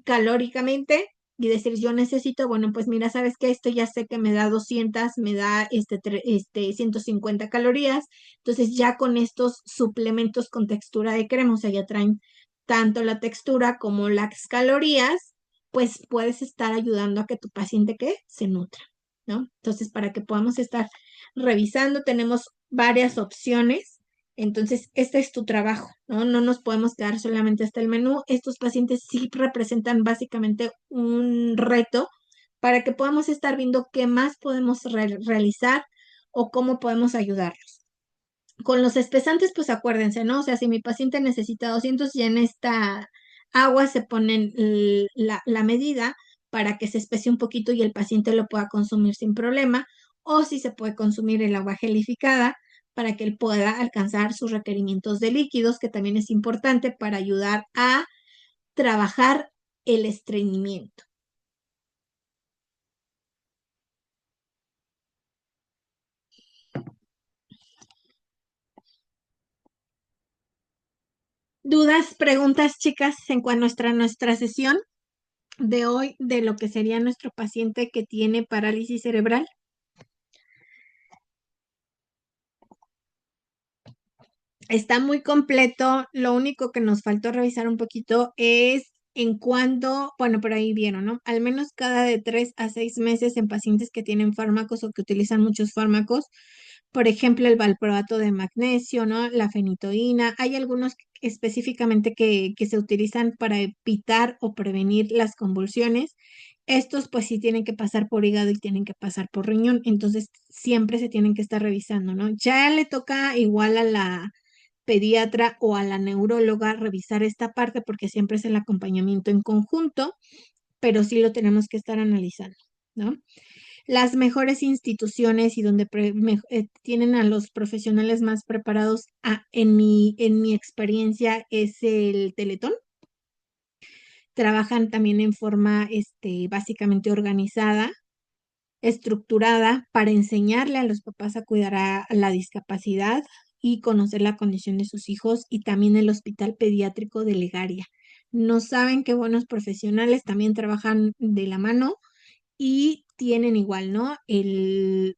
calóricamente y decir, yo necesito, bueno, pues mira, sabes que esto ya sé que me da 200, me da 150 calorías, entonces ya con estos suplementos con textura de crema, o sea, ya traen tanto la textura como las calorías, pues puedes estar ayudando a que tu paciente que se nutra, ¿no? Entonces, para que podamos estar revisando, tenemos varias opciones. Entonces, este es tu trabajo, ¿no? No nos podemos quedar solamente hasta el menú. Estos pacientes sí representan básicamente un reto para que podamos estar viendo qué más podemos realizar o cómo podemos ayudarlos. Con los espesantes, pues acuérdense, ¿no? O sea, si mi paciente necesita 200, ya en esta agua se ponen la medida para que se especie un poquito y el paciente lo pueda consumir sin problema, o si se puede consumir el agua gelificada para que él pueda alcanzar sus requerimientos de líquidos, que también es importante para ayudar a trabajar el estreñimiento. ¿Dudas, preguntas, chicas, en cuanto a nuestra sesión de hoy de lo que sería nuestro paciente que tiene parálisis cerebral? Está muy completo. Lo único que nos faltó revisar un poquito es en cuándo, bueno, por ahí vieron, ¿no? Al menos cada de 3 a 6 meses en pacientes que tienen fármacos o que utilizan muchos fármacos, por ejemplo, el valproato de magnesio, ¿no? La fenitoína. Hay algunos específicamente que se utilizan para evitar o prevenir las convulsiones. Estos pues sí tienen que pasar por hígado y tienen que pasar por riñón, entonces siempre se tienen que estar revisando, ¿no? Ya le toca igual a la pediatra o a la neuróloga revisar esta parte porque siempre es el acompañamiento en conjunto, pero sí lo tenemos que estar analizando, ¿no? Las mejores instituciones y donde tienen a los profesionales más preparados, en mi experiencia, es el Teletón. Trabajan también en forma básicamente organizada, estructurada para enseñarle a los papás a cuidar a la discapacidad y conocer la condición de sus hijos, y también el Hospital Pediátrico de Legaria. No saben qué buenos profesionales también trabajan de la mano y tienen igual, ¿no? El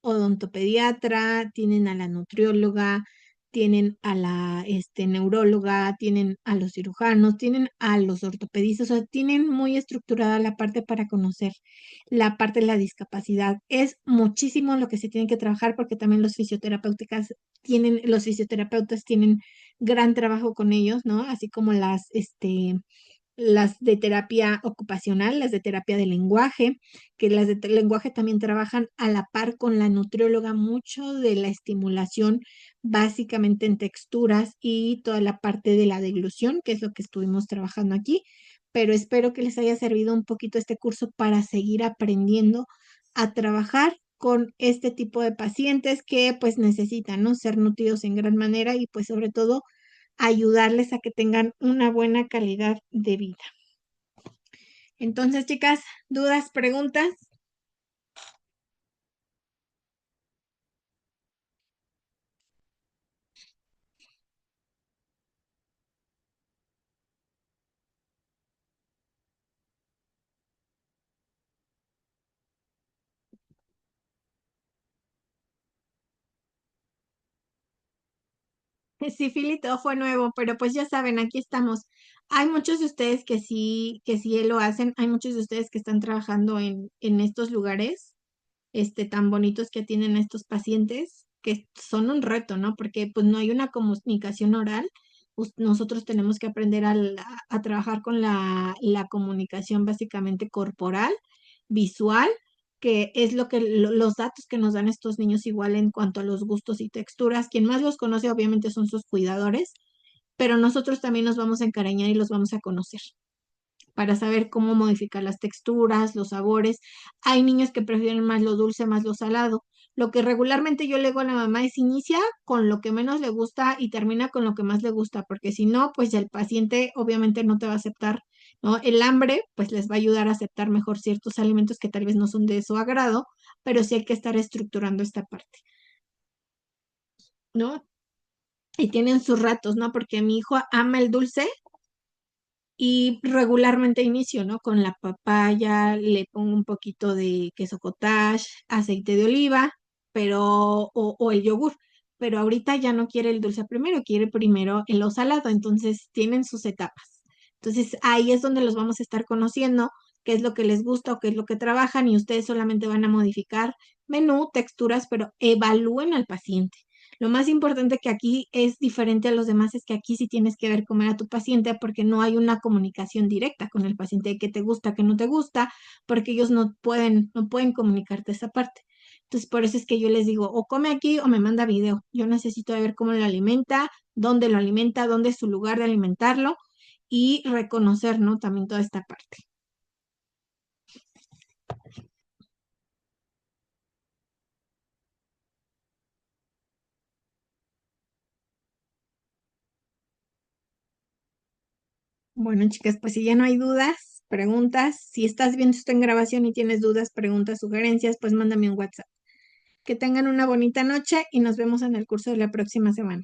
odontopediatra, tienen a la nutrióloga, tienen a la neuróloga, tienen a los cirujanos, tienen a los ortopedistas, o sea, tienen muy estructurada la parte para conocer la parte de la discapacidad. Es muchísimo lo que se tiene que trabajar porque también los fisioterapeutas tienen gran trabajo con ellos, ¿no? Así como las de terapia ocupacional, las de terapia de lenguaje, que las de lenguaje también trabajan a la par con la nutrióloga mucho de la estimulación, básicamente en texturas y toda la parte de la deglución, que es lo que estuvimos trabajando aquí. Pero espero que les haya servido un poquito este curso para seguir aprendiendo a trabajar con este tipo de pacientes que pues necesitan, ¿no? Ser nutridos en gran manera y pues sobre todo ayudarles a que tengan una buena calidad de vida. Entonces, chicas, ¿dudas, preguntas? Sí, Filito fue nuevo, pero pues ya saben, aquí estamos. Hay muchos de ustedes que sí lo hacen, hay muchos de ustedes que están trabajando en estos lugares, tan bonitos que tienen estos pacientes, que son un reto, ¿no? Porque pues no hay una comunicación oral. Nosotros tenemos que aprender a trabajar con la comunicación básicamente corporal, visual, que es los datos que nos dan estos niños igual en cuanto a los gustos y texturas. Quien más los conoce obviamente son sus cuidadores, pero nosotros también nos vamos a encariñar y los vamos a conocer para saber cómo modificar las texturas, los sabores. Hay niños que prefieren más lo dulce, más lo salado. Lo que regularmente yo le digo a la mamá es inicia con lo que menos le gusta y termina con lo que más le gusta, porque si no, pues ya el paciente obviamente no te va a aceptar, ¿no? El hambre, pues les va a ayudar a aceptar mejor ciertos alimentos que tal vez no son de su agrado, pero sí hay que estar estructurando esta parte, ¿no? Y tienen sus ratos, ¿no? Porque mi hijo ama el dulce y regularmente inicio, ¿no? Con la papaya, le pongo un poquito de queso cottage, aceite de oliva, pero, o el yogur. Pero ahorita ya no quiere el dulce primero, quiere primero el lo salado. Entonces tienen sus etapas. Entonces ahí es donde los vamos a estar conociendo, qué es lo que les gusta o qué es lo que trabajan, y ustedes solamente van a modificar menú, texturas, pero evalúen al paciente. Lo más importante que aquí es diferente a los demás es que aquí sí tienes que ver comer a tu paciente porque no hay una comunicación directa con el paciente de qué te gusta, qué no te gusta, porque ellos no pueden comunicarte esa parte. Entonces, por eso es que yo les digo, o come aquí o me manda video. Yo necesito ver cómo lo alimenta, dónde es su lugar de alimentarlo y reconocer, ¿no? También toda esta parte. Bueno, chicas, pues si ya no hay dudas, preguntas, si estás viendo esto en grabación y tienes dudas, preguntas, sugerencias, pues mándame un WhatsApp. Que tengan una bonita noche y nos vemos en el curso de la próxima semana.